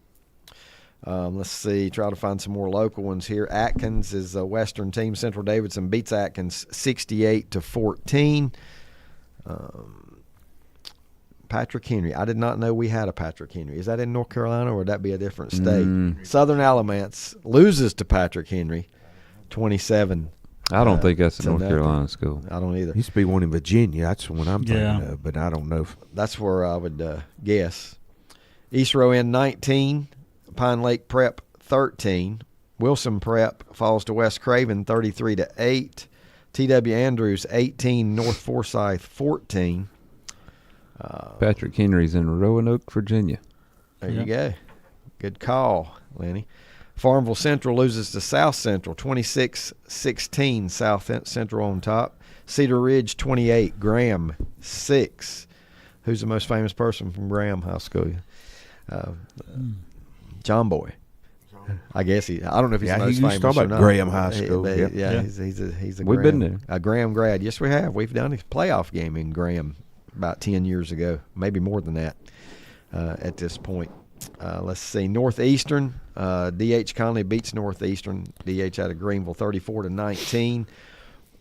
Let's see. Try to find some more local ones here. Atkins is a Western team. Central Davidson beats Atkins 68-14. Patrick Henry. I did not know we had a Patrick Henry. Is that in North Carolina, or would that be a different state? Southern Alamance loses to Patrick Henry 27. I don't think that's a North Carolina school. I don't either. Used to be one in Virginia. That's the one I'm thinking of, but I don't know. That's where I would guess. East Row End 19. Pine Lake Prep 13. Wilson Prep falls to West Craven 33-8. T.W. Andrews 18. North Forsyth 14. Patrick Henry's in Roanoke, Virginia. There you go. Good call, Lenny. Farmville Central loses to South Central 26-16. South Central on top. Cedar Ridge 28. Graham 6. Who's the most famous person from Graham High School? John Boy. I guess I don't know if he's the most famous talking or about not. Graham High School. He's a We've Graham, been there. A Graham grad. Yes, we have. We've done a playoff game in Graham about 10 years ago, maybe more than that at this point. Let's see. Northeastern. D.H. Conley beats Northeastern. D.H. out of Greenville 34-19.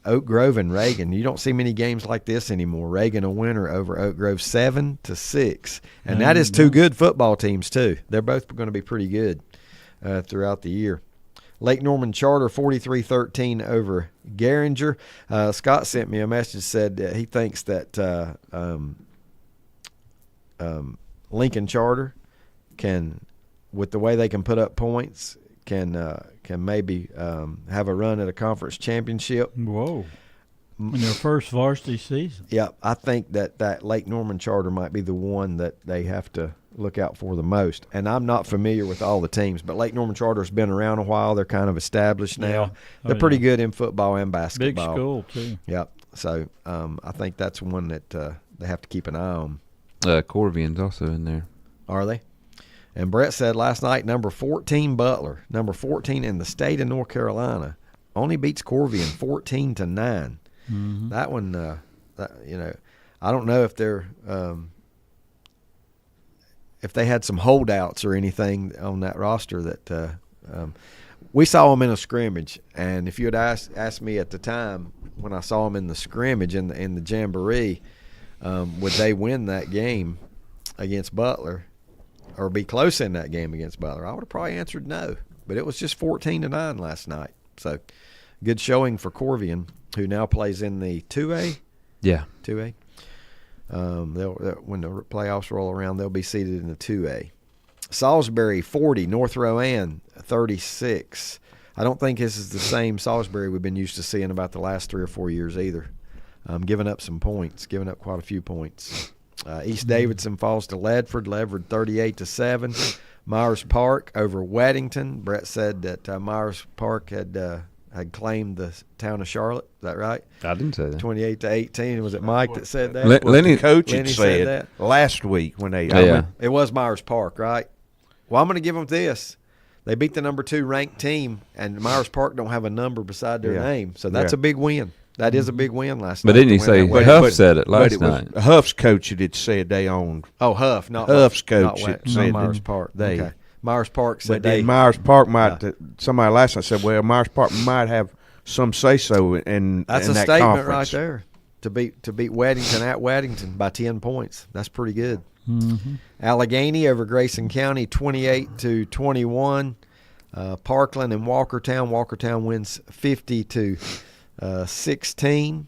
Oak Grove and Reagan. You don't see many games like this anymore. Reagan a winner over Oak Grove 7-6. And that is two good football teams too. They're both going to be pretty good throughout the year. Lake Norman Charter 43-13 over Garinger. Scott sent me a message, said he thinks that Lincoln Charter can, with the way they can put up points, can maybe have a run at a conference championship. Whoa. In their first varsity season. Yeah, I think that Lake Norman Charter might be the one that they have to look out for the most. And I'm not familiar with all the teams, but Lake Norman Charter's been around a while. They're kind of established now. Yeah. They're pretty good in football and basketball. Big school, too. Yep. So I think that's one that they have to keep an eye on. Corvian's also in there. Are they? And Brett said last night, number 14 Butler, number 14 in the state of North Carolina, only beats Corvian 14-9. Mm-hmm. That one, I don't know if they're if they had some holdouts or anything on that roster that we saw them in a scrimmage. And if you had asked me at the time when I saw them in the scrimmage in the jamboree, would they win that game against Butler or be close in that game against Butler, I would have probably answered no. But it was just 14-9 last night. So good showing for Corvian, who now plays in the 2A. Yeah. 2A. They'll when the playoffs roll around, they'll be seated in the 2A. Salisbury 40, North Rowan 36. I don't think this is the same Salisbury we've been used to seeing about the last 3 or 4 years either. Giving up some points, giving up quite a few points. East Davidson falls to Ledford 38-7. Myers Park over Weddington. Brett said that Myers Park had claimed the town of Charlotte. Is that right? I didn't say that. 28-18. Was it Mike that said that? Lenny coach Lenny had said that last week when they. It was Myers Park, right? Well, I'm going to give them this. They beat the number 2 ranked team, and Myers Park don't have a number beside their name, so that's a big win. That is a big win last night. But didn't he say Huff said it last night? Huff's coach had said they owned. Oh, Huff, not Huff's coach not had said Myers Park. They. Okay. Myers Park said But then Myers Park might. Somebody last night said, "Well, Myers Park might have some say so in that's in a that statement conference. right there. To beat Weddington at Weddington by 10 points. That's pretty good. Mm-hmm. Allegheny over Grayson County 28-21. Parkland and Walkertown. Walkertown wins 50-16.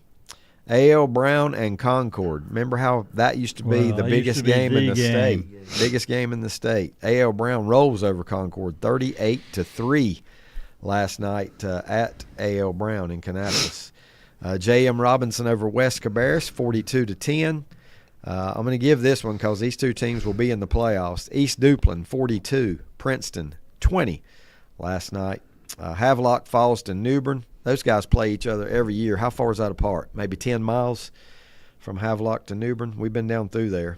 A.L. Brown and Concord. Remember how that used to be the biggest game in the state? Biggest game in the state. A.L. Brown rolls over Concord 38-3 last night at A.L. Brown in Kannapolis. J.M. Robinson over West Cabarrus 42-10. I'm going to give this one because these two teams will be in the playoffs. East Duplin 42, Princeton 20 last night. Havelock falls to New Bern. Those guys play each other every year. How far is that apart? Maybe 10 miles from Havelock to New Bern. We've been down through there.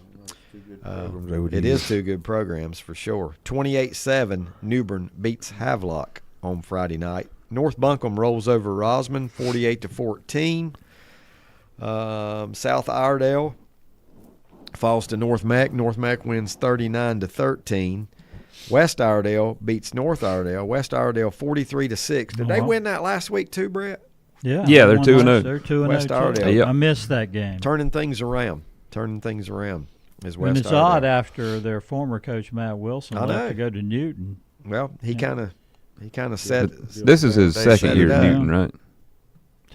It is 2 good programs for sure. 28-7, New Bern beats Havelock on Friday night. North Buncombe rolls over Rosman 48-14. South Iredale falls to North Meck. North Meck wins 39-13. West Iredale beats North Iredale. West Iredale 43-6. Did they win that last week too, Brett? Yeah. Yeah, they're 2-0. They're 2-0. West Iredale. Yep. I missed that game. Turning things around is West And it's Iredale. odd after their former coach Matt Wilson left to go to Newton. Well, he kind of said this is his second year at Newton, right?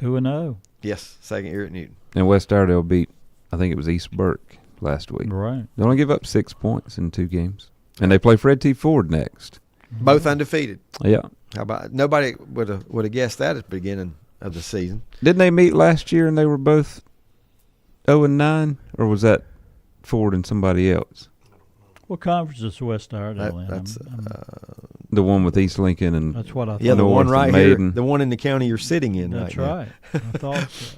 2-0. Yes, second year at Newton. And West Iredale beat, I think it was East Burke last week. Right. They only give up 6 points in 2 games. And they play Fred T. Ford next. Both undefeated. Yeah. How about nobody would have guessed that at the beginning of the season? Didn't they meet last year and they were both 0-9, or was that Ford and somebody else? What conference is West Iredale in? That's the one with East Lincoln and that's what I thought. Yeah, the one right here, the one in the county you're sitting in. That's right. I thought so.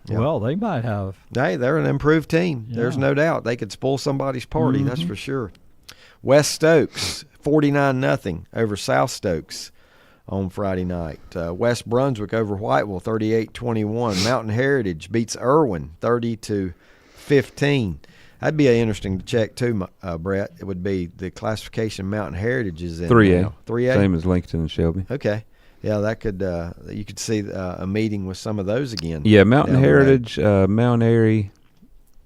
Yeah. Well, they might have. Hey, they're an improved team. Yeah. There's no doubt they could spoil somebody's party. That's for sure. West Stokes 49-0 over South Stokes on Friday night. West Brunswick over Whiteville 38-21. Mountain Heritage beats Irwin 30-15. That'd be interesting to check too, Brett. It would be the classification Mountain Heritage is in 3A. now. 3A, same as Lincoln and Shelby. Okay, yeah, that could you could see a meeting with some of those again. Yeah, Mountain Heritage, Mount Airy,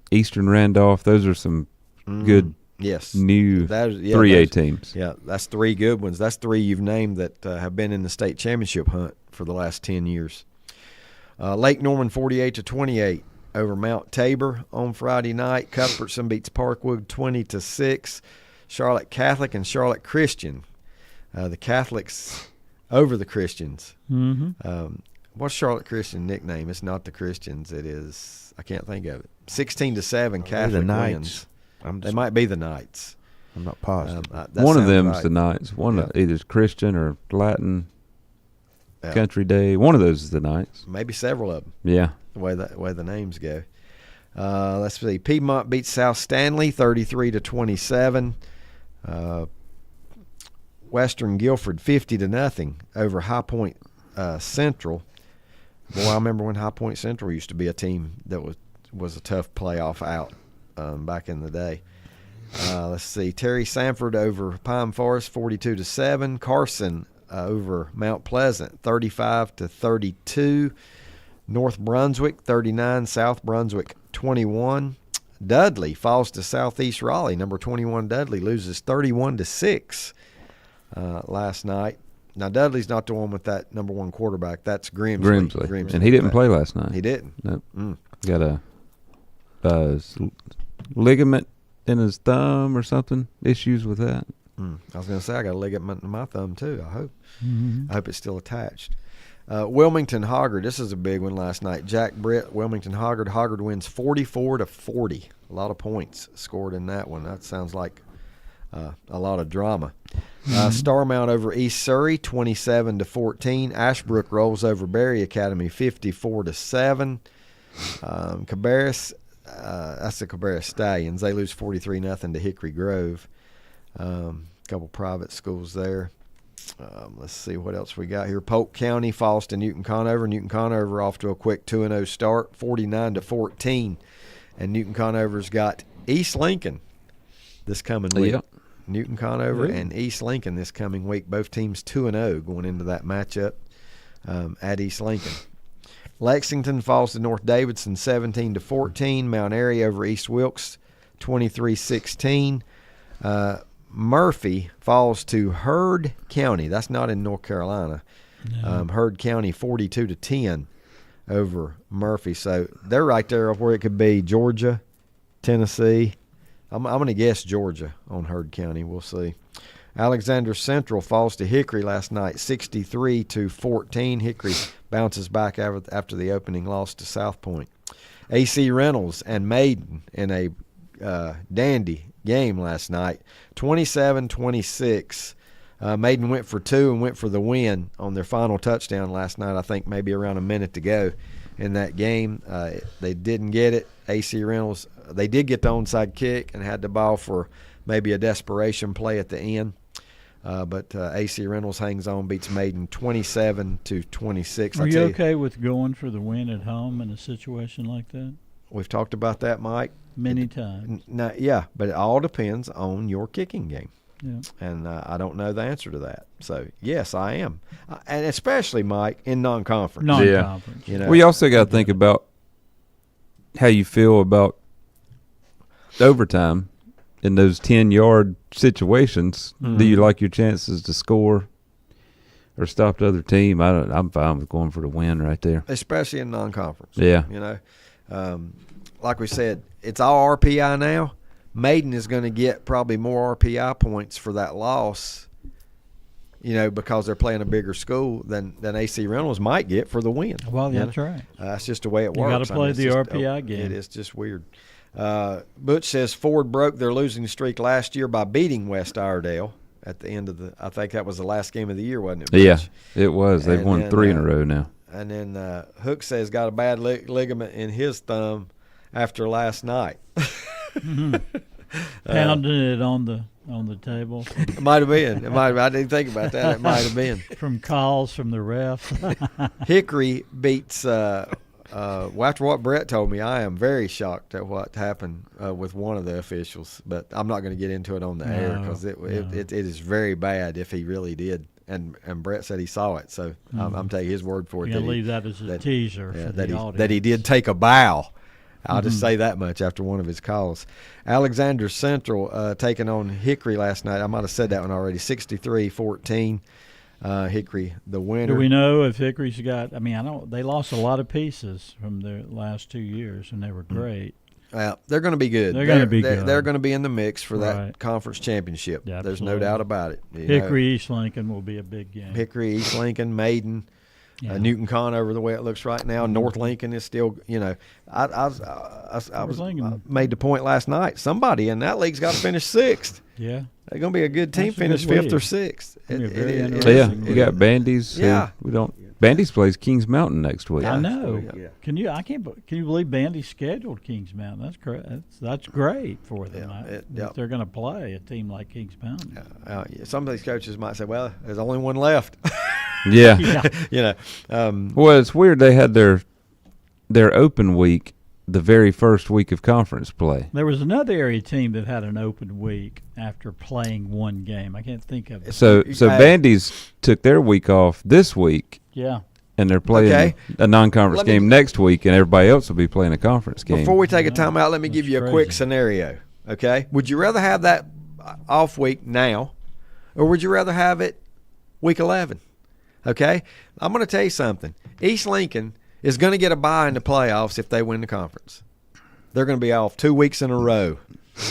Eastern Randolph. Those are some good. Yes. New 3A teams. Yeah, that's 3 good ones. That's 3 you've named that have been in the state championship hunt for the last 10 years. Lake Norman 48-28 over Mount Tabor on Friday night. Cuthbertson beats Parkwood 20-6. Charlotte Catholic and Charlotte Christian. The Catholics over the Christians. Mm-hmm. What's Charlotte Christian nickname? It's not the Christians. It is, I can't think of it. 16-7 Catholic wins. They might be the Knights. I'm not positive. One of them's the Knights. Either Christian or Latin Country Day. One of those is the Knights. Maybe several of them. Yeah. The way the names go. Let's see. Piedmont beats South Stanley 33-27. Western Guilford 50-0 over High Point Central. Boy, I remember when High Point Central used to be a team that was a tough playoff out back in the day. Let's see. Terry Sanford over Pine Forest 42-7. Carson over Mount Pleasant 35-32. North Brunswick 39. South Brunswick 21. Dudley falls to Southeast Raleigh. Number 21 Dudley loses 31-6 last night. Now, Dudley's not the one with that number one quarterback. That's Grimsley. And he didn't play last night. He didn't. Nope. Got a ligament in his thumb or something. Issues with that. I was going to say, I got a ligament in my thumb, too, I hope. Mm-hmm. I hope it's still attached. Wilmington Hoggard. This is a big one last night. Jack Britt, Wilmington Hoggard. Hoggard wins 44-40. A lot of points scored in that one. That sounds like a lot of drama. Starmount over East Surrey 27-14. Ashbrook rolls over Berry Academy 54-7. Cabarrus, that's the Cabarrus Stallions. They lose 43-0 to Hickory Grove. Couple private schools there. Let's see what else we got here. Polk County falls to Newton Conover. Newton Conover off to a quick 2-0 start, 49-14. And Newton Conover's got East Lincoln this coming week. Yep. Newton Conover and East Lincoln this coming week. Both teams 2-0 going into that matchup at East Lincoln. Lexington falls to North Davidson 17-14. Mount Airy over East Wilkes 23-16. Murphy falls to Heard County. That's not in North Carolina. No. Heard County 42-10 over Murphy. So they're right there where it could be Georgia, Tennessee. I'm going to guess Georgia on Heard County. We'll see. Alexander Central falls to Hickory last night, 63-14. Hickory bounces back after the opening loss to South Point. AC Reynolds and Maiden in a dandy game last night, 27-26. Maiden went for two and went for the win on their final touchdown last night. I think maybe around a minute to go in that game. They didn't get it. AC Reynolds, they did get the onside kick and had the ball for maybe a desperation play at the end. But AC Reynolds hangs on, beats Maiden 27-26. Are you okay with going for the win at home in a situation like that? We've talked about that, Mike. Many times. Yeah, but it all depends on your kicking game. Yeah. And I don't know the answer to that. So, yes, I am. And especially, Mike, in non-conference. Non-conference. You know, We also got to think about how you feel about overtime in those 10-yard situations. Mm-hmm. Do you like your chances to score or stop the other team? I'm fine with going for the win right there. especially in non-conference. Yeah. You know, like we said, it's all RPI now. Maiden is going to get probably more RPI points for that loss, you know, because they're playing a bigger school than AC Reynolds might get for the win. Well, that's right. That's just the way it You works. got to play it's the just, RPI game. It is just weird. Butch says Ford broke their losing streak last year by beating West Iredale at the end of I think that was the last game of the year, wasn't it, Butch? Yeah, it was. They've won then, 3 in a row now. And then Hook says got a bad ligament in his thumb after last night. Pounding it on the table. It might have been. I didn't think about that. It might have been. From calls from the refs. Hickory beats after what Brett told me, I am very shocked at what happened with one of the officials, but I'm not going to get into it on the air because it is very bad if he really did. And Brett said he saw it, so I'm taking his word for it. You leave that as a teaser for the audience. That he did take a bow. I'll just say that much after one of his calls. Alexander Central taking on Hickory last night. I might have said that one already, 63-14. Hickory the winner. Do we know if Hickory's got? I mean, I don't. They lost a lot of pieces from their last 2 years, and they were great. Well, they're going to be good. They're going to be good. They're going to be in the mix for Right. that conference championship. Yeah, There's no absolutely. doubt about it. You Hickory know, East Lincoln will be a big game. Hickory, East Lincoln, Maiden, Yeah. Newton Conover, the way it looks right now. North Lincoln is still, you know, I made the point last night. Somebody in that league's got to finish sixth. Yeah. They're going to be a good team. That's a Finish good fifth league. or sixth. It'll be a very Yeah, interesting you got Bandy's. Yeah. We don't. Bandy's plays Kings Mountain next week. I know. Yeah. Can you? Can you believe Bandy scheduled Kings Mountain? That's great. That's great for them. If they're going to play a team like Kings Mountain. Yeah, some of these coaches might say, "Well, there's only one left." Yeah. You know. Well, it's weird. They had their open week the very first week of conference play. There was another area team that had an open week after playing one game. I can't think of it. So Bandy's took their week off this week. Yeah. And they're playing a non-conference game next week, and everybody else will be playing a conference game. Before we take a timeout, let me give you a quick scenario. Okay, would you rather have that off week now, or would you rather have it week 11? Okay, I'm going to tell you something. East Lincoln is going to get a bye in the playoffs if they win the conference. They're going to be off 2 weeks in a row.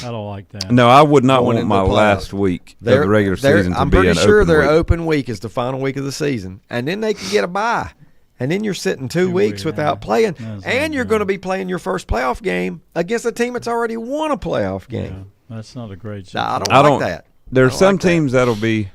I don't like that. No, I would not Going want into my the playoffs. last week of the regular season to I'm be pretty an sure open their week. open week is the final week of the season, and then they can get a bye. And then you're sitting 2 weeks without playing, and you're going to be playing your first playoff game against a team that's already won a playoff game. Yeah, that's not a great situation. I don't like that. There's some teams that'll be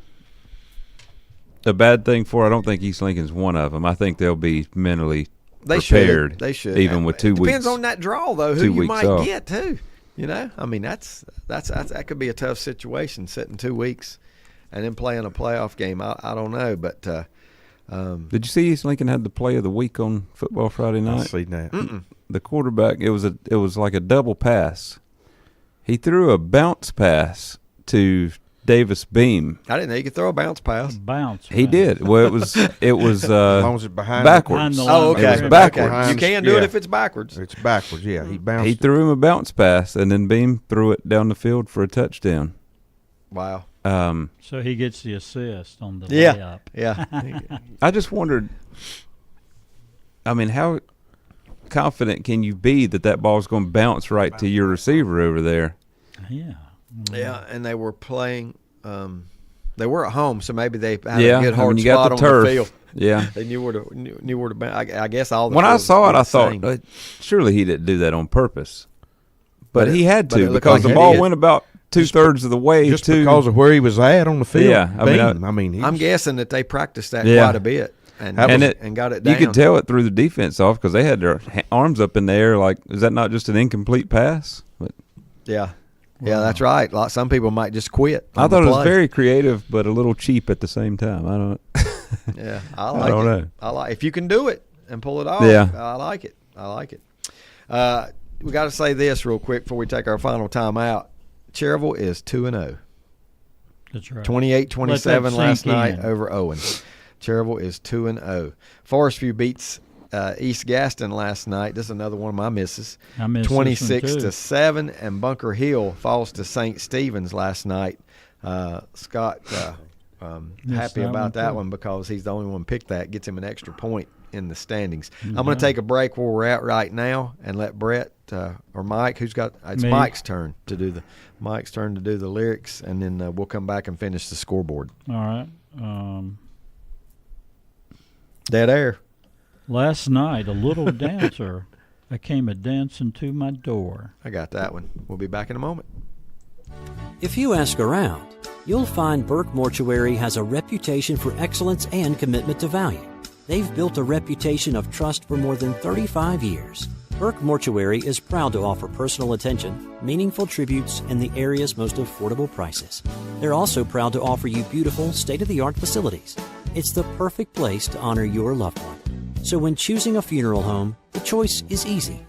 a bad thing for. I don't think East Lincoln's one of them. I think they'll be mentally prepared. They should. Even with 2 weeks. Depends on that draw, though, who 2 you weeks might off. get, too. You know? I mean, that could be a tough situation, sitting 2 weeks and then playing a playoff game. I don't know, but did you see East Lincoln had the play of the week on Football Friday night? I seen that. The quarterback, it was like a double pass. He threw a bounce pass to Davis Beam. I didn't know you could throw a bounce pass. He did. Well, it was as long as it's behind backwards. Oh, okay. It was backwards. Okay. You can do it if it's backwards. It's backwards. Yeah, he bounced. He threw him a bounce pass, and then Beam threw it down the field for a touchdown. Wow. So he gets the assist on the layup. Yeah. I just wondered, I mean, how confident can you be that ball's going to bounce right to your receiver over there? Yeah. Yeah, and they were playing. They were at home, so maybe they had Yeah, a good I hard mean, you got spot the on turf. the field. Yeah. They knew where to. I guess all. The When I fields saw were it, the I thought, same. surely he didn't do that on purpose. But But he had but it to looked because like the he ball did. went about 2/3 of the way just to because of where he was at on the field. Yeah, I mean, I'm guessing that they practiced that Yeah. quite a bit and got it down. You could tell it threw the defense off because they had their arms up in the air. Like, is that not just an incomplete pass? But Yeah. Yeah, that's right. Some people might just quit. I on thought the it was play. very creative, but a little cheap at the same time. I don't. Yeah, I like don't it. know. I like if you can do it and pull it off. Yeah. I like it. I like it. We got to say this real quick before we take our final time out. Cherryville is 2-0. That's right. 28-27 last sink night in. over Owen. Cherryville is 2-0. Forest View beats East Gaston last night. This is another one of my misses. I missed this one, 26-7, and Bunker Hill falls to St. Stephen's last night. Scott happy that about one, that too. one because he's the only one picked that. Gets him an extra point in the standings. Yeah. I'm going to take a break where we're at right now and let Brett or Mike, it's Me. Mike's turn to do the lyrics, and then we'll come back and finish the scoreboard. All right. Dead air. Last night, a little dancer came a dancing to my door. I got that one. We'll be back in a moment. If you ask around, you'll find Burke Mortuary has a reputation for excellence and commitment to value. They've built a reputation of trust for more than 35 years. Burke Mortuary is proud to offer personal attention, meaningful tributes, and the area's most affordable prices. They're also proud to offer you beautiful, state-of-the-art facilities. It's the perfect place to honor your loved one. So when choosing a funeral home, the choice is easy.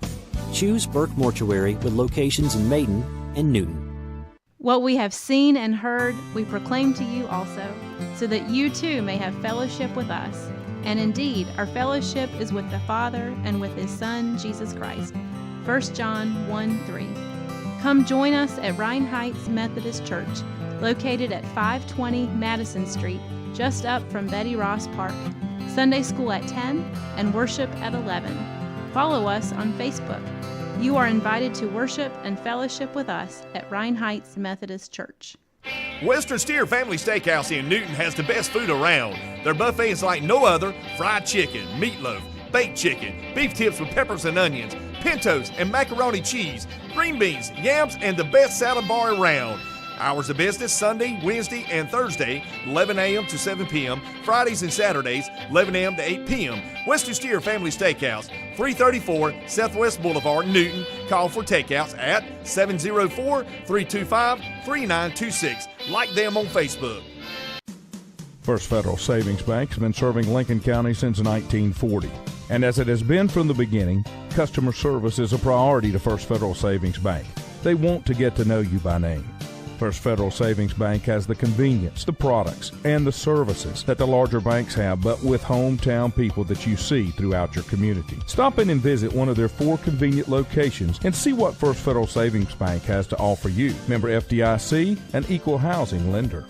Choose Burke Mortuary with locations in Maiden and Newton. What we have seen and heard, we proclaim to you also, so that you too may have fellowship with us. And indeed, our fellowship is with the Father and with His Son, Jesus Christ. 1 John 1:3. Come join us at Rhine Heights Methodist Church, located at 520 Madison Street, just up from Betty Ross Park. Sunday school at 10 and worship at 11. Follow us on Facebook. You are invited to worship and fellowship with us at Rhine Heights Methodist Church. Western Steer Family Steakhouse in Newton has the best food around. Their buffet is like no other. Fried chicken, meatloaf, baked chicken, beef tips with peppers and onions, pintos and macaroni cheese, green beans, yams, and the best salad bar around. Hours of business Sunday, Wednesday, and Thursday, 11 a.m. to 7 p.m. Fridays and Saturdays, 11 a.m. to 8 p.m. Western Steer Family Steakhouse, 334 Southwest Boulevard, Newton. Call for takeouts at 704-325-3926. Like them on Facebook. First Federal Savings Bank has been serving Lincoln County since 1940. And as it has been from the beginning, customer service is a priority to First Federal Savings Bank. They want to get to know you by name. First Federal Savings Bank has the convenience, the products, and the services that the larger banks have, but with hometown people that you see throughout your community. Stop in and visit one of their 4 convenient locations and see what First Federal Savings Bank has to offer you. Member FDIC, an equal housing lender.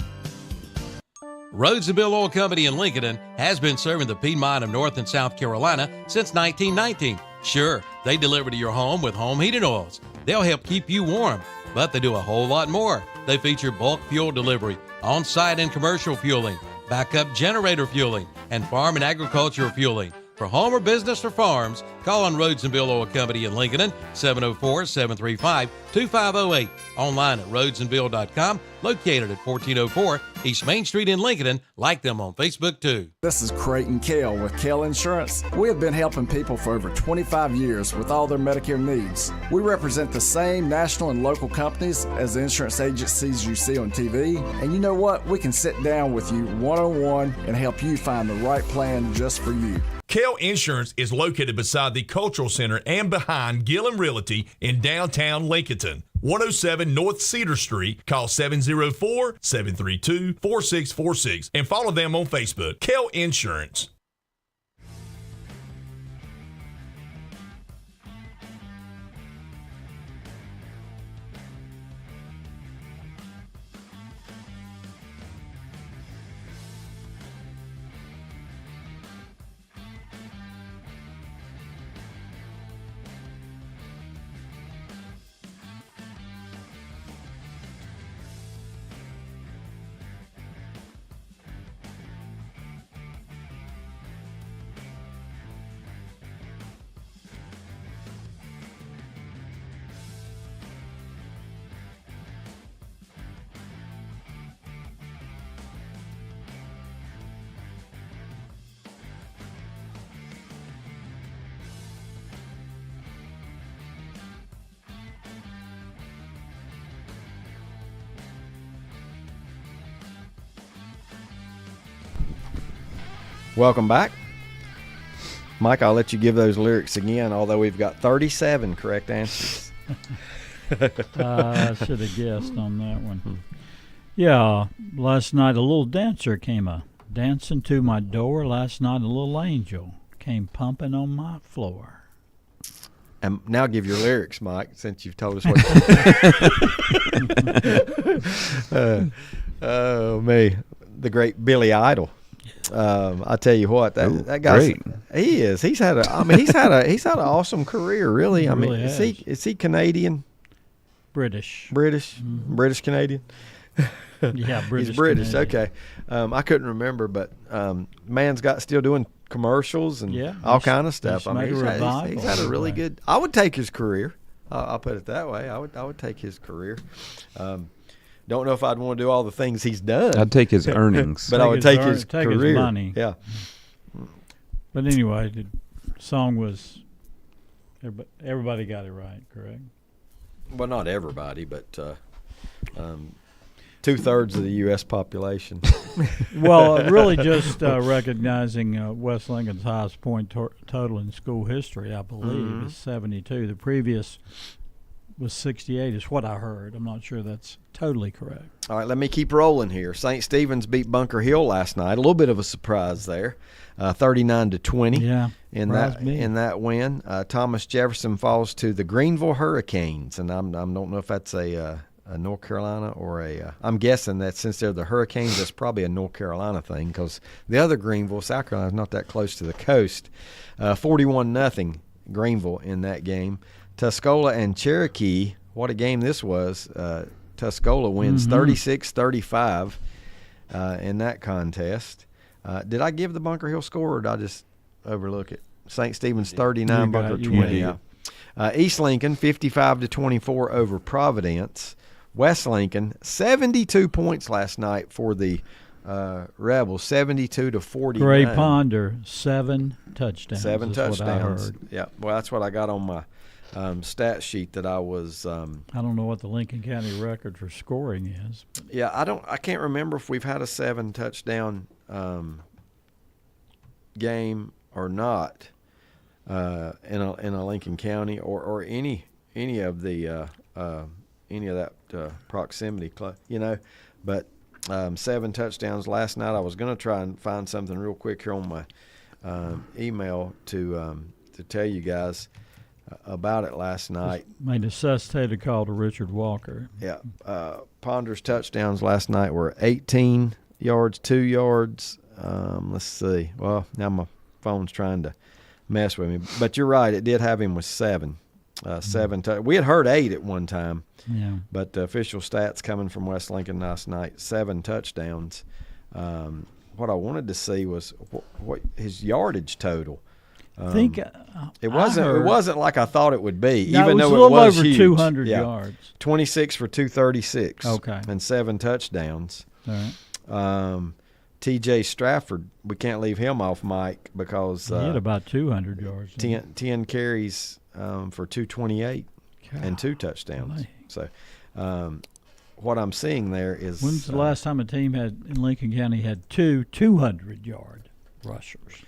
Rhodes and Bill Oil Company in Lincoln has been serving the Piedmont of North and South Carolina since 1919. Sure, they deliver to your home with home heating oils. They'll help keep you warm, but they do a whole lot more. They feature bulk fuel delivery, on-site and commercial fueling, backup generator fueling, and farm and agricultural fueling. For home or business or farms, call on Rhodes and Bill Oil Company in Lincoln, 704-735-2508. Online at rhodesandbill.com, located at 1404 East Main Street in Lincoln. Like them on Facebook too. This is Creighton Kell with Kell Insurance. We have been helping people for over 25 years with all their Medicare needs. We represent the same national and local companies as the insurance agencies you see on TV. And you know what? We can sit down with you one-on-one and help you find the right plan just for you. Kell Insurance is located beside the Cultural Center and behind Gillum Realty in downtown Lincoln. 107 North Cedar Street. Call 704-732-4646 and follow them on Facebook. Kell Insurance. Welcome back. Mike, I'll let you give those lyrics again, although we've got 37 correct answers. I should have guessed on that one. Yeah, last night a little dancer came dancing to my door. Last night a little angel came pumping on my floor. And now give your lyrics, Mike, since you've told us what. Oh, me. The great Billy Idol. I tell you what, that guy, he is. He's had an awesome career, really. Really is he Canadian? British Canadian. Yeah, British. He's British. Canadian. Okay, I couldn't remember, but man's got still doing commercials and all kind of stuff. I mean, he's had a really good. I would take his career. I'll put it that way. I would take his career. Don't know if I'd want to do all the things he's done. I'd take his earnings. But I would take his career. His money. Yeah. But anyway, the song was, everybody got it right, correct? Well, not everybody, but 2/3 of the U.S. population. Well, really just recognizing West Lincoln's highest point total in school history, I believe, is 72. The previous was 68 is what I heard. I'm not sure that's totally correct. All right, let me keep rolling here. St. Stephen's beat Bunker Hill last night. A little bit of a surprise there, 39-20. Yeah, in that win. Thomas Jefferson falls to the Greenville Hurricanes, and I don't know if that's a North Carolina or I'm guessing that since they're the Hurricanes, that's probably a North Carolina thing because the other Greenville, South Carolina, is not that close to the coast. 41-0 Greenville in that game. Tuscola and Cherokee, what a game this was. Tuscola wins 36-35 in that contest. Did I give the Bunker Hill score or did I just overlook it? St. Stephen's 39, Bunker 20. Yeah. East Lincoln 55-24 over Providence. West Lincoln 72 points last night for the Rebels, 72-49. Gray Ponder 7 touchdowns. 7 touchdowns. What I heard. Yeah, well, that's what I got on my stat sheet that I was. I don't know what the Lincoln County record for scoring is. Yeah, I can't remember if we've had a 7 touchdown game or not in a Lincoln County or any of the any of that proximity club, but 7 touchdowns last night. I was going to try and find something real quick here on my email to tell you guys about it last night. May necessitate a call to Richard Walker. Yeah, Ponder's touchdowns last night were 18 yards, 2 yards. Let's see. Well, now my phone's trying to mess with me, but you're right. It did have him with 7. 7. We had heard 8 at one time. Yeah. But the official stats coming from West Lincoln last night, 7 touchdowns. What I wanted to see was what his yardage total. I think it wasn't like I thought it would be, no, even it was though a little it was over huge. 200 yards. 26 for 236. Okay. And 7 touchdowns. All right. T.J. Stratford, we can't leave him off, Mike, because he had about 200 yards. 10 carries for 228 and 2 touchdowns. Dang. So what I'm seeing there is. When's the last time a team in Lincoln County had 2 200-yard rushers?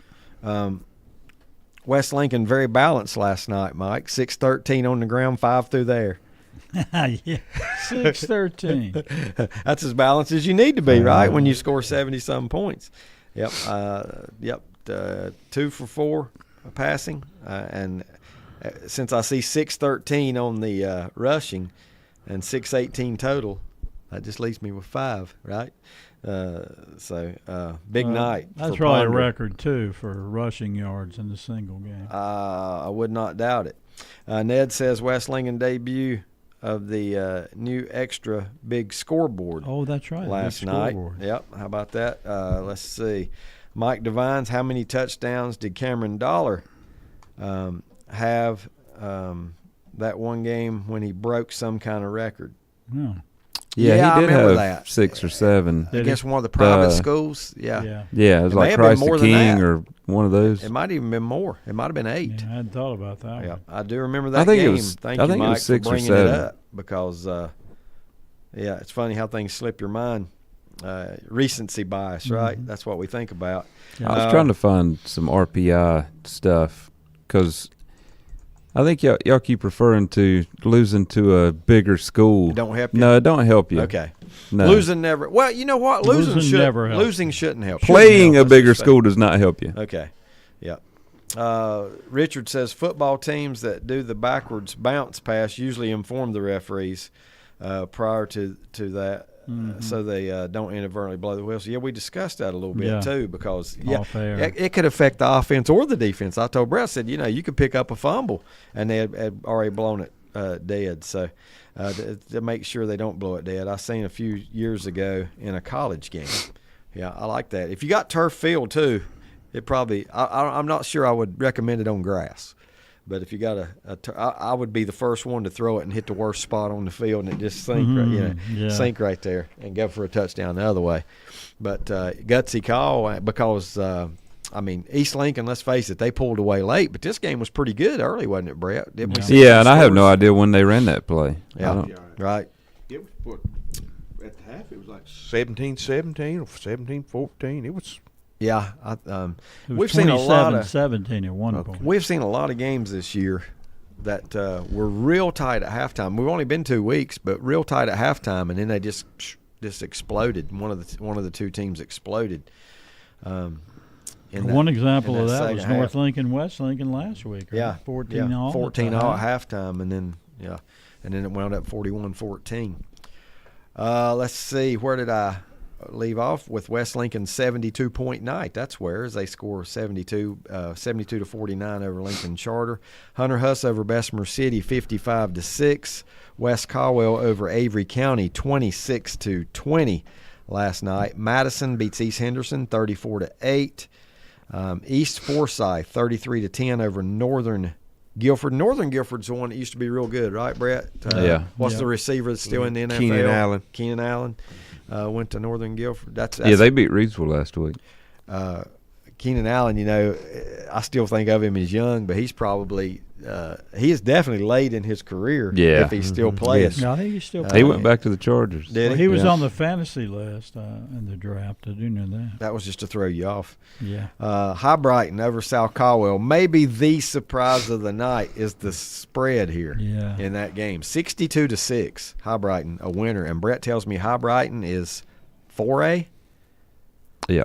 West Lincoln very balanced last night, Mike. 6-13 on the ground, 5 through there. Yeah, 6-13. That's as balanced as you need to be, right? When you score 70-some points. Yep. 2 for 4 passing, and since I see 6-13 on the rushing and 6-18 total, that just leaves me with 5, right? Big night. That's probably a record too for rushing yards in the single game. I would not doubt it. Ned says West Lincoln debut of the new extra big scoreboard. Oh, that's right. Last night. Yep. How about that? Let's see. Mike Devines, how many touchdowns did Cameron Dollar have that one game when he broke some kind of record? Yeah, he did have that. 6 or 7. Against one of the private schools. Yeah, it was like Christ the King or one of those. It might even been more. It might have been 8. Yeah, I hadn't thought about that. Yeah, I do remember that I think game. It was, Thank I you, think Mike, it was 6 for bringing or 7. it up because, it's funny how things slip your mind. Recency bias, right? That's what we think about. Yeah. I was trying to find some RPI stuff because I think y'all keep referring to losing to a bigger school. It don't help you? No, it don't help you. Okay. No. Losing never. Well, you know what? Losing shouldn't help. Playing a bigger school does not help you. Okay. Yeah. Richard says football teams that do the backwards bounce pass usually inform the referees prior to that. So they don't inadvertently blow the whistle. Yeah, we discussed that a little bit too because it could affect the offense or the defense. I told Brett, I said, you could pick up a fumble and they had already blown it dead. So to make sure they don't blow it dead. I seen a few years ago in a college game. Yeah, I like that. If you got turf field too, it probably I'm not sure I would recommend it on grass. But if you got I would be the first one to throw it and hit the worst spot on the field and it just sink, sink right there and go for a touchdown the other way. But gutsy call because East Lincoln. Let's face it, they pulled away late. But this game was pretty good early, wasn't it, Brett? Didn't we see and I have no idea when they ran that play. Yeah, right. It was at the half. It was like 17-17 or 17-14. It was. Yeah, we've seen a lot of 17 at one point. We've seen a lot of games this year that were real tight at halftime. We've only been 2 weeks, but real tight at halftime, and then they just exploded. One of the two teams exploded. One example of that was North Lincoln, West Lincoln last week. Right? 14 all. 14 all at halftime, and then it wound up 41-14. Let's see. Where did I leave off? With West Lincoln 72-point night. That's where, as they score 72 to 49 over Lincoln Charter. Hunter Huss over Bessemer City 55-6. West Caldwell over Avery County 26-20 last night. Madison beats East Henderson 34-8. East Forsyth 33-10 over Northern Guilford. Northern Guilford's the one that used to be real good, right, Brett? Yeah. What's the receiver that's still in the NFL? Keenan Allen. Went to Northern Guilford. That's they beat Reidsville last week. Keenan Allen, I still think of him as young, but he's probably he is definitely late in his career. Yeah. If he's still playing. Yes. No, I think he's still he went back to the Chargers. Did he was on the fantasy list in the draft. I do know that. That was just to throw you off. Yeah. High Brighton over South Caldwell. Maybe the surprise of the night is the spread here in that game. 62-6. High Brighton, a winner. And Brett tells me High Brighton is 4A? Yeah.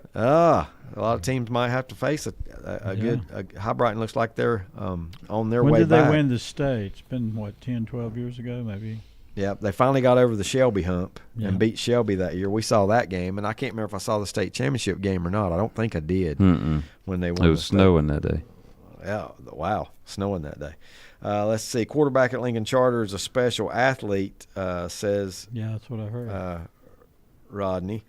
A lot of teams might have to face a good High Brighton looks like they're on their way back. When did they win the state? It's been, 10, 12 years ago maybe? Yeah, they finally got over the Shelby hump and beat Shelby that year. We saw that game, and I can't remember if I saw the state championship game or not. I don't think I did when they won. It was snowing that day. Yeah, wow, snowing that day. Let's see. Quarterback at Lincoln Charter is a special athlete, says. Yeah, that's what I heard. Rodney.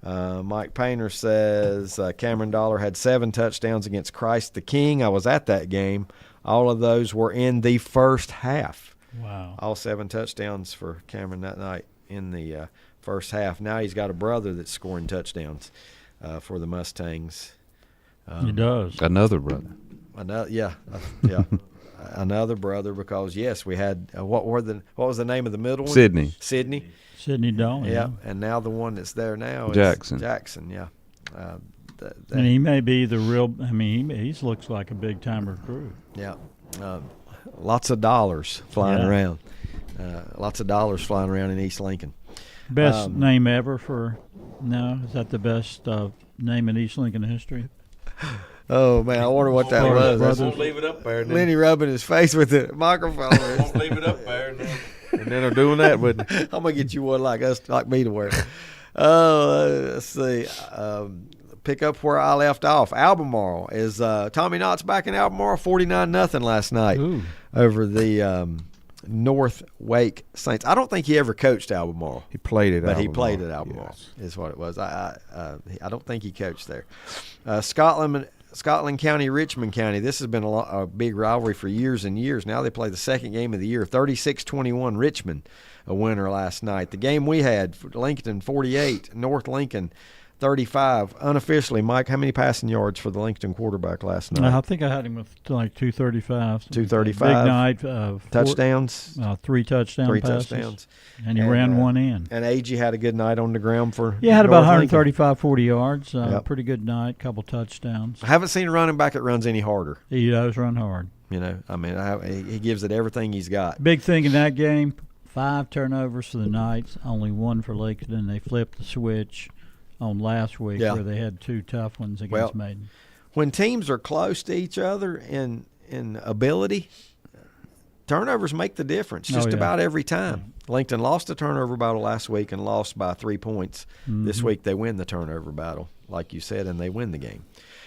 Mike Painter says Cameron Dollar had 7 touchdowns against Christ the King. I was at that game. All of those were in the first half. Wow. All 7 touchdowns for Cameron that night in the first half. Now he's got a brother that's scoring touchdowns for the Mustangs. He does. Another brother. Yeah. Another brother, because yes, we had what was the name of the middle one? Sydney Dahl. Yeah, and now the one that's there now is Jackson. Yeah. And he may be the real. I mean, he looks like a big time recruit. Yeah. Lots of dollars flying around. Lots of dollars flying around in East Lincoln. Best name ever for? No, is that the best name in East Lincoln history? Oh man, I wonder what that was. Won't leave it up there. Lenny rubbing his face with the microphone. Won't leave it up there. And then they're doing that, but I'm gonna get you one like me to wear. Let's see. Pick up where I left off. Albemarle is Tommy Knott's back in Albemarle, 49-0 last night over the North Wake Saints. I don't think he ever coached Albemarle. He played at Albemarle. He played at Albemarle, is what it was. I don't think he coached there. Scotland County, Richmond County. This has been a big rivalry for years and years. Now they play the second game of the year. 36-21 Richmond, a winner last night. The game we had, Lincoln 48, North Lincoln 35. Unofficially, Mike, how many passing yards for the Lincoln quarterback last night? I think I had him with like 235. 235. Big night. Touchdowns? 3 touchdowns. 3 touchdowns. And he ran one in. And AG had a good night on the ground for had about North 135, 40 yards. Pretty good night, couple touchdowns. I haven't seen a running back that runs any harder. He does run hard. He gives it everything he's got. Big thing in that game, 5 turnovers for the Knights, only 1 for Lincoln. They flipped the switch on last week where they had 2 tough ones against Maiden. When teams are close to each other in ability, turnovers make the difference just about every time. Lincoln lost the turnover battle last week and lost by 3 points. This week they win the turnover battle, like you said, and they win the game.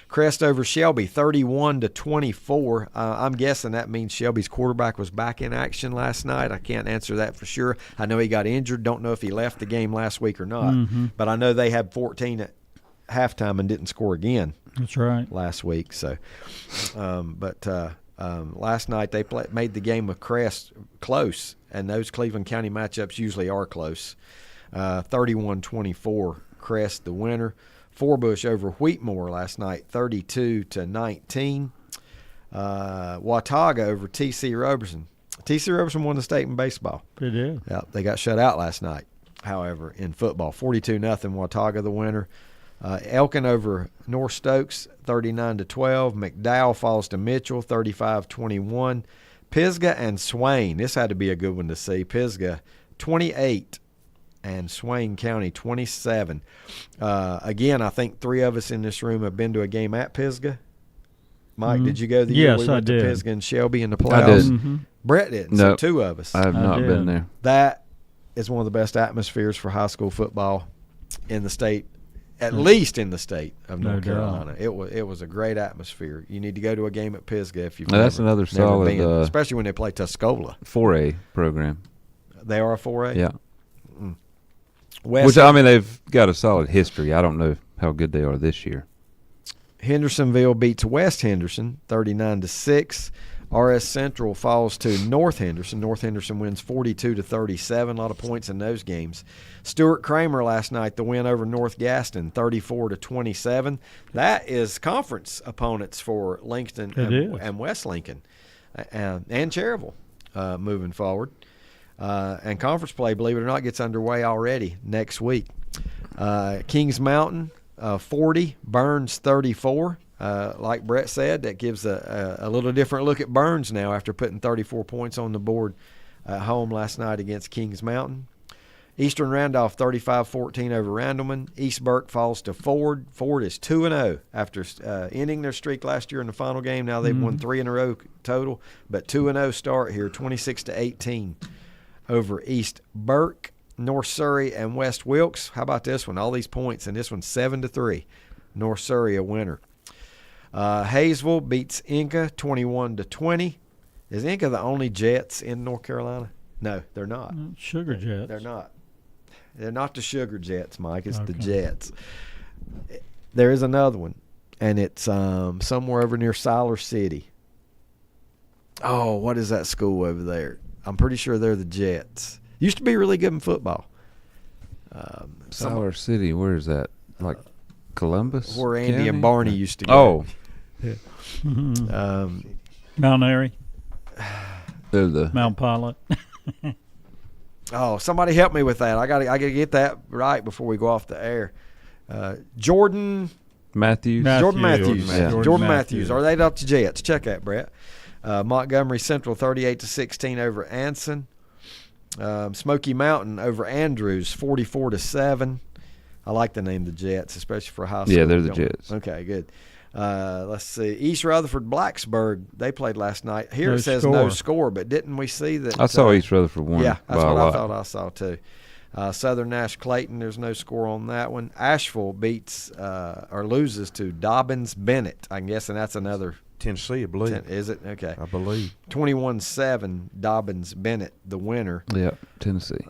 Crest over Shelby, 31-24. I'm guessing that means Shelby's quarterback was back in action last night. I can't answer that for sure. I know he got injured. Don't know if he left the game last week or not. But I know they had 14 at halftime and didn't score again. That's right. Last week. So, last night they made the game with Crest close, and those Cleveland County matchups usually are close. 31-24, Crest the winner. Forbush over Wheatmore last night, 32-19. Watauga over T.C. Roberson. T.C. Roberson won the state in baseball. They did. Yeah, they got shut out last night. However, in football, 42-0, Watauga the winner. Elkin over North Stokes, 39-12. McDowell falls to Mitchell, 35-21. Pisgah and Swain. This had to be a good one to see. Pisgah, 28. And Swain County, 27. Again, I think 3 of us in this room have been to a game at Pisgah. Mike, did you go the year we went to Pisgah and Shelby in the playoffs? I did. Brett didn't, No, so 2 of us. I have not been there. That is one of the best atmospheres for high school football in the state, at least in the state of North Carolina. It was a great atmosphere. You need to go to a game at Pisgah if you've that's another solid, been, especially when they play Tuscola. 4A program. They are a 4A? Yeah. Which, they've got a solid history. I don't know how good they are this year. Hendersonville beats West Henderson 39-6. RS Central falls to North Henderson. North Henderson wins 42-37. A lot of points in those games. Stuart Kramer last night, the win over North Gaston, 34-27. That is conference opponents for Lincoln and West Lincoln and Cherryville moving forward. And conference play, believe it or not, gets underway already next week. Kings Mountain 40, Burns 34. Like Brett said, that gives a little different look at Burns now after putting 34 points on the board at home last night against Kings Mountain. Eastern Randolph 35-14 over Randleman. East Burke falls to Ford. Ford is 2-0 after ending their streak last year in the final game. Now they've won 3 in a row total, but 2-0 start here, 26-18 over East Burke. North Surrey and West Wilkes. How about this one? All these points, and this one's 7-3. North Surrey a winner. Hayesville beats Inca 21-20. Is Inca the only Jets in North Carolina? No, they're not. Sugar Jets. They're not. They're not the Sugar Jets, Mike. It's the Jets. There is another one, and it's somewhere over near Siler City. Oh, what is that school over there? I'm pretty sure they're the Jets. Used to be really good in football. Siler City, where is that? Like Columbus? Where Andy County? and Barney used to go. Oh. Mount Airy. Mount Pilot. Oh, somebody help me with that. I gotta get that right before we go off the air. Jordan Matthews. Jordan Matthews. Yeah. Jordan Matthews. Are they up to Jets? Check that, Brett. Montgomery Central 38-16 over Anson. Smoky Mountain over Andrews 44-7. I like the name the Jets, especially for high school. Yeah, they're the Jets. Okay, good. Let's see. East Rutherford Blacksburg, they played last night. Here it says no score, but didn't we see that? I saw East Rutherford won. Yeah, that's what I thought I saw too. Southern Nash Clayton, there's no score on that one. Asheville beats or loses to Dobbins Bennett. I'm guessing that's another Tennessee, I believe. Is it? Okay. I believe. 21-7, Dobbins Bennett, the winner. Yeah, Tennessee.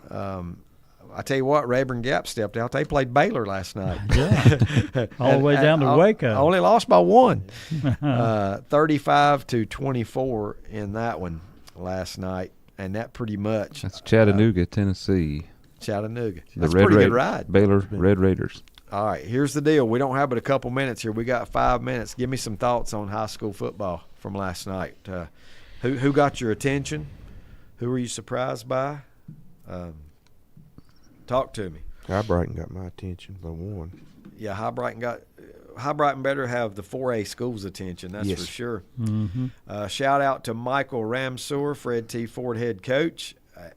I tell you what, Rayburn Gap stepped out. They played Baylor last night. Yeah. All the way down to Waco. Only lost by 1. 35-24 in that one last night. And that pretty much. That's Chattanooga, Tennessee. Chattanooga. That's a pretty good ride. Baylor Red Raiders. All right, here's the deal. We don't have but a couple minutes here. We got 5 minutes. Give me some thoughts on high school football from last night. Who got your attention? Who were you surprised by? Talk to me. High Brighton got my attention by 1. Yeah, High Brighton better have the 4A school's attention. That's for sure. Mm-hmm. Shout out to Michael Ramseur, Fred T. Ford head coach,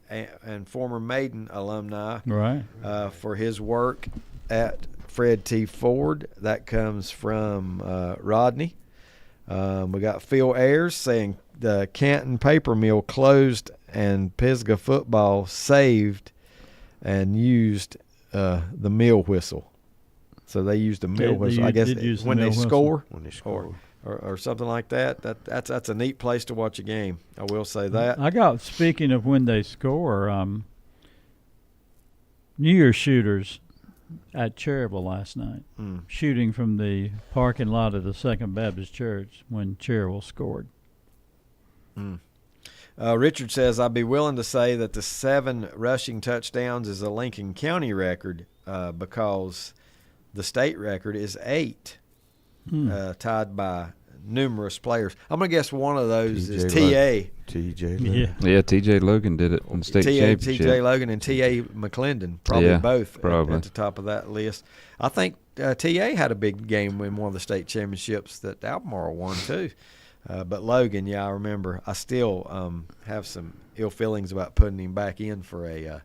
and former Maiden alumni, right? For his work at Fred T. Ford. That comes from Rodney. We got Phil Ayers saying the Canton paper mill closed and Pisgah football saved and used the mill whistle. So they used a mill whistle. I guess when they score or something like that. That's a neat place to watch a game. I will say that. Speaking of when they score, New Year's shooters at Cherryville last night, shooting from the parking lot of the Second Baptist Church when Cherryville scored. Richard says, I'd be willing to say that the 7 rushing touchdowns is a Lincoln County record because the state record is 8, tied by numerous players. I'm going to guess one of those is T.A. T.J. Logan. Yeah, T.J. Logan did it in the state championship. T.J. Logan and T.A. McClendon, both at the top of that list. I think T.A. had a big game in one of the state championships that Albemarle won too. But Logan, I remember. I still have some ill feelings about putting him back in for a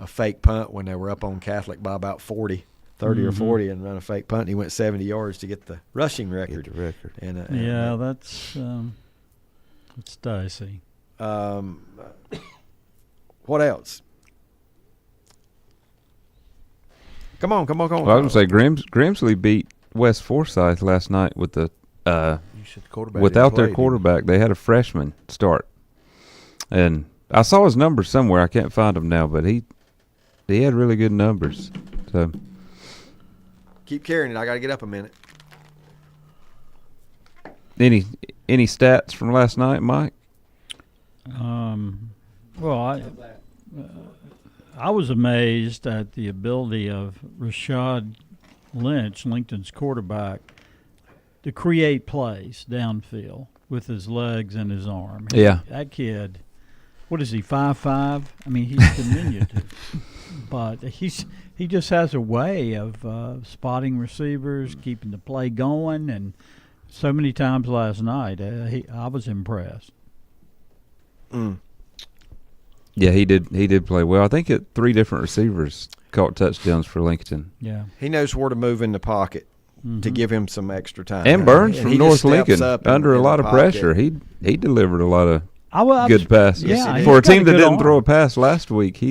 fake punt when they were up on Catholic by about 30 or 40 and run a fake punt. And he went 70 yards to get the rushing record. That's dicey. What else? Come on. Well, I was going to say Grimsley beat West Forsyth last night with the without their quarterback. They had a freshman start. And I saw his numbers somewhere. I can't find them now, but he had really good numbers. So keep carrying it. I got to get up a minute. Any stats from last night, Mike? Well, I was amazed at the ability of Rashad Lynch, Lincoln's quarterback, to create plays downfield with his legs and his arm. Yeah. That kid, what is he, 5'5"? I mean, he's diminutive. But he just has a way of spotting receivers, keeping the play going, and so many times last night, I was impressed. Yeah, he did play well. I think 3 different receivers caught touchdowns for Lincoln. Yeah, he knows where to move in the pocket to give him some extra time. And Burns from North Lincoln, under a lot of pressure, he delivered a lot of good passes. Yeah, for a team that didn't throw a pass last week,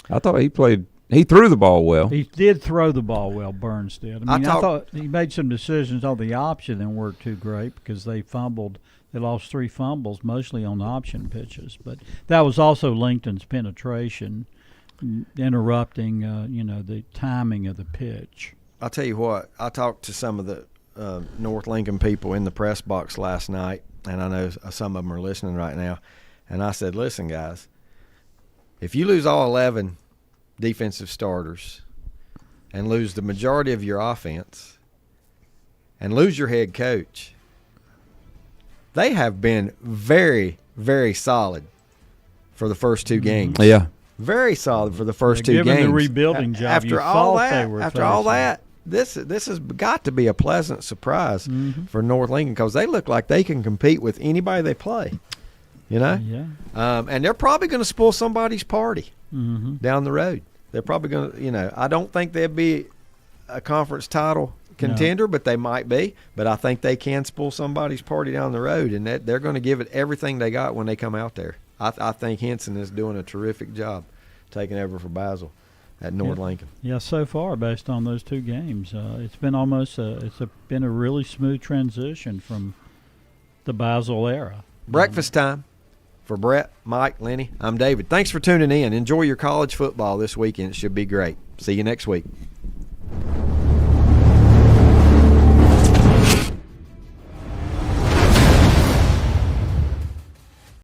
I thought he threw the ball well. He did throw the ball well, Burns did. I thought he made some decisions on the option that weren't too great because they fumbled. They lost 3 fumbles, mostly on option pitches. But that was also Lincoln's penetration, interrupting, the timing of the pitch. I'll tell you what, I talked to some of the North Lincoln people in the press box last night, and I know some of them are listening right now. And I said, listen, guys, if you lose all 11 defensive starters and lose the majority of your offense and lose your head coach, they have been very, very solid for the first 2 games. Yeah. Very solid for the first 2 games. Given the rebuilding job, after all that, this has got to be a pleasant surprise for North Lincoln because they look like they can compete with anybody they play. Yeah. And they're probably going to spoil somebody's party down the road. They're probably going to, I don't think they'd be a conference title contender, but they might be. But I think they can spoil somebody's party down the road, and that they're going to give it everything they got when they come out there. I think Henson is doing a terrific job taking over for Basil at North Lincoln. Yeah, so far based on those 2 games, it's been been a really smooth transition from the Basil era. Breakfast time for Brett, Mike, Lenny. I'm David. Thanks for tuning in. Enjoy your college football this weekend. It should be great. See you next week.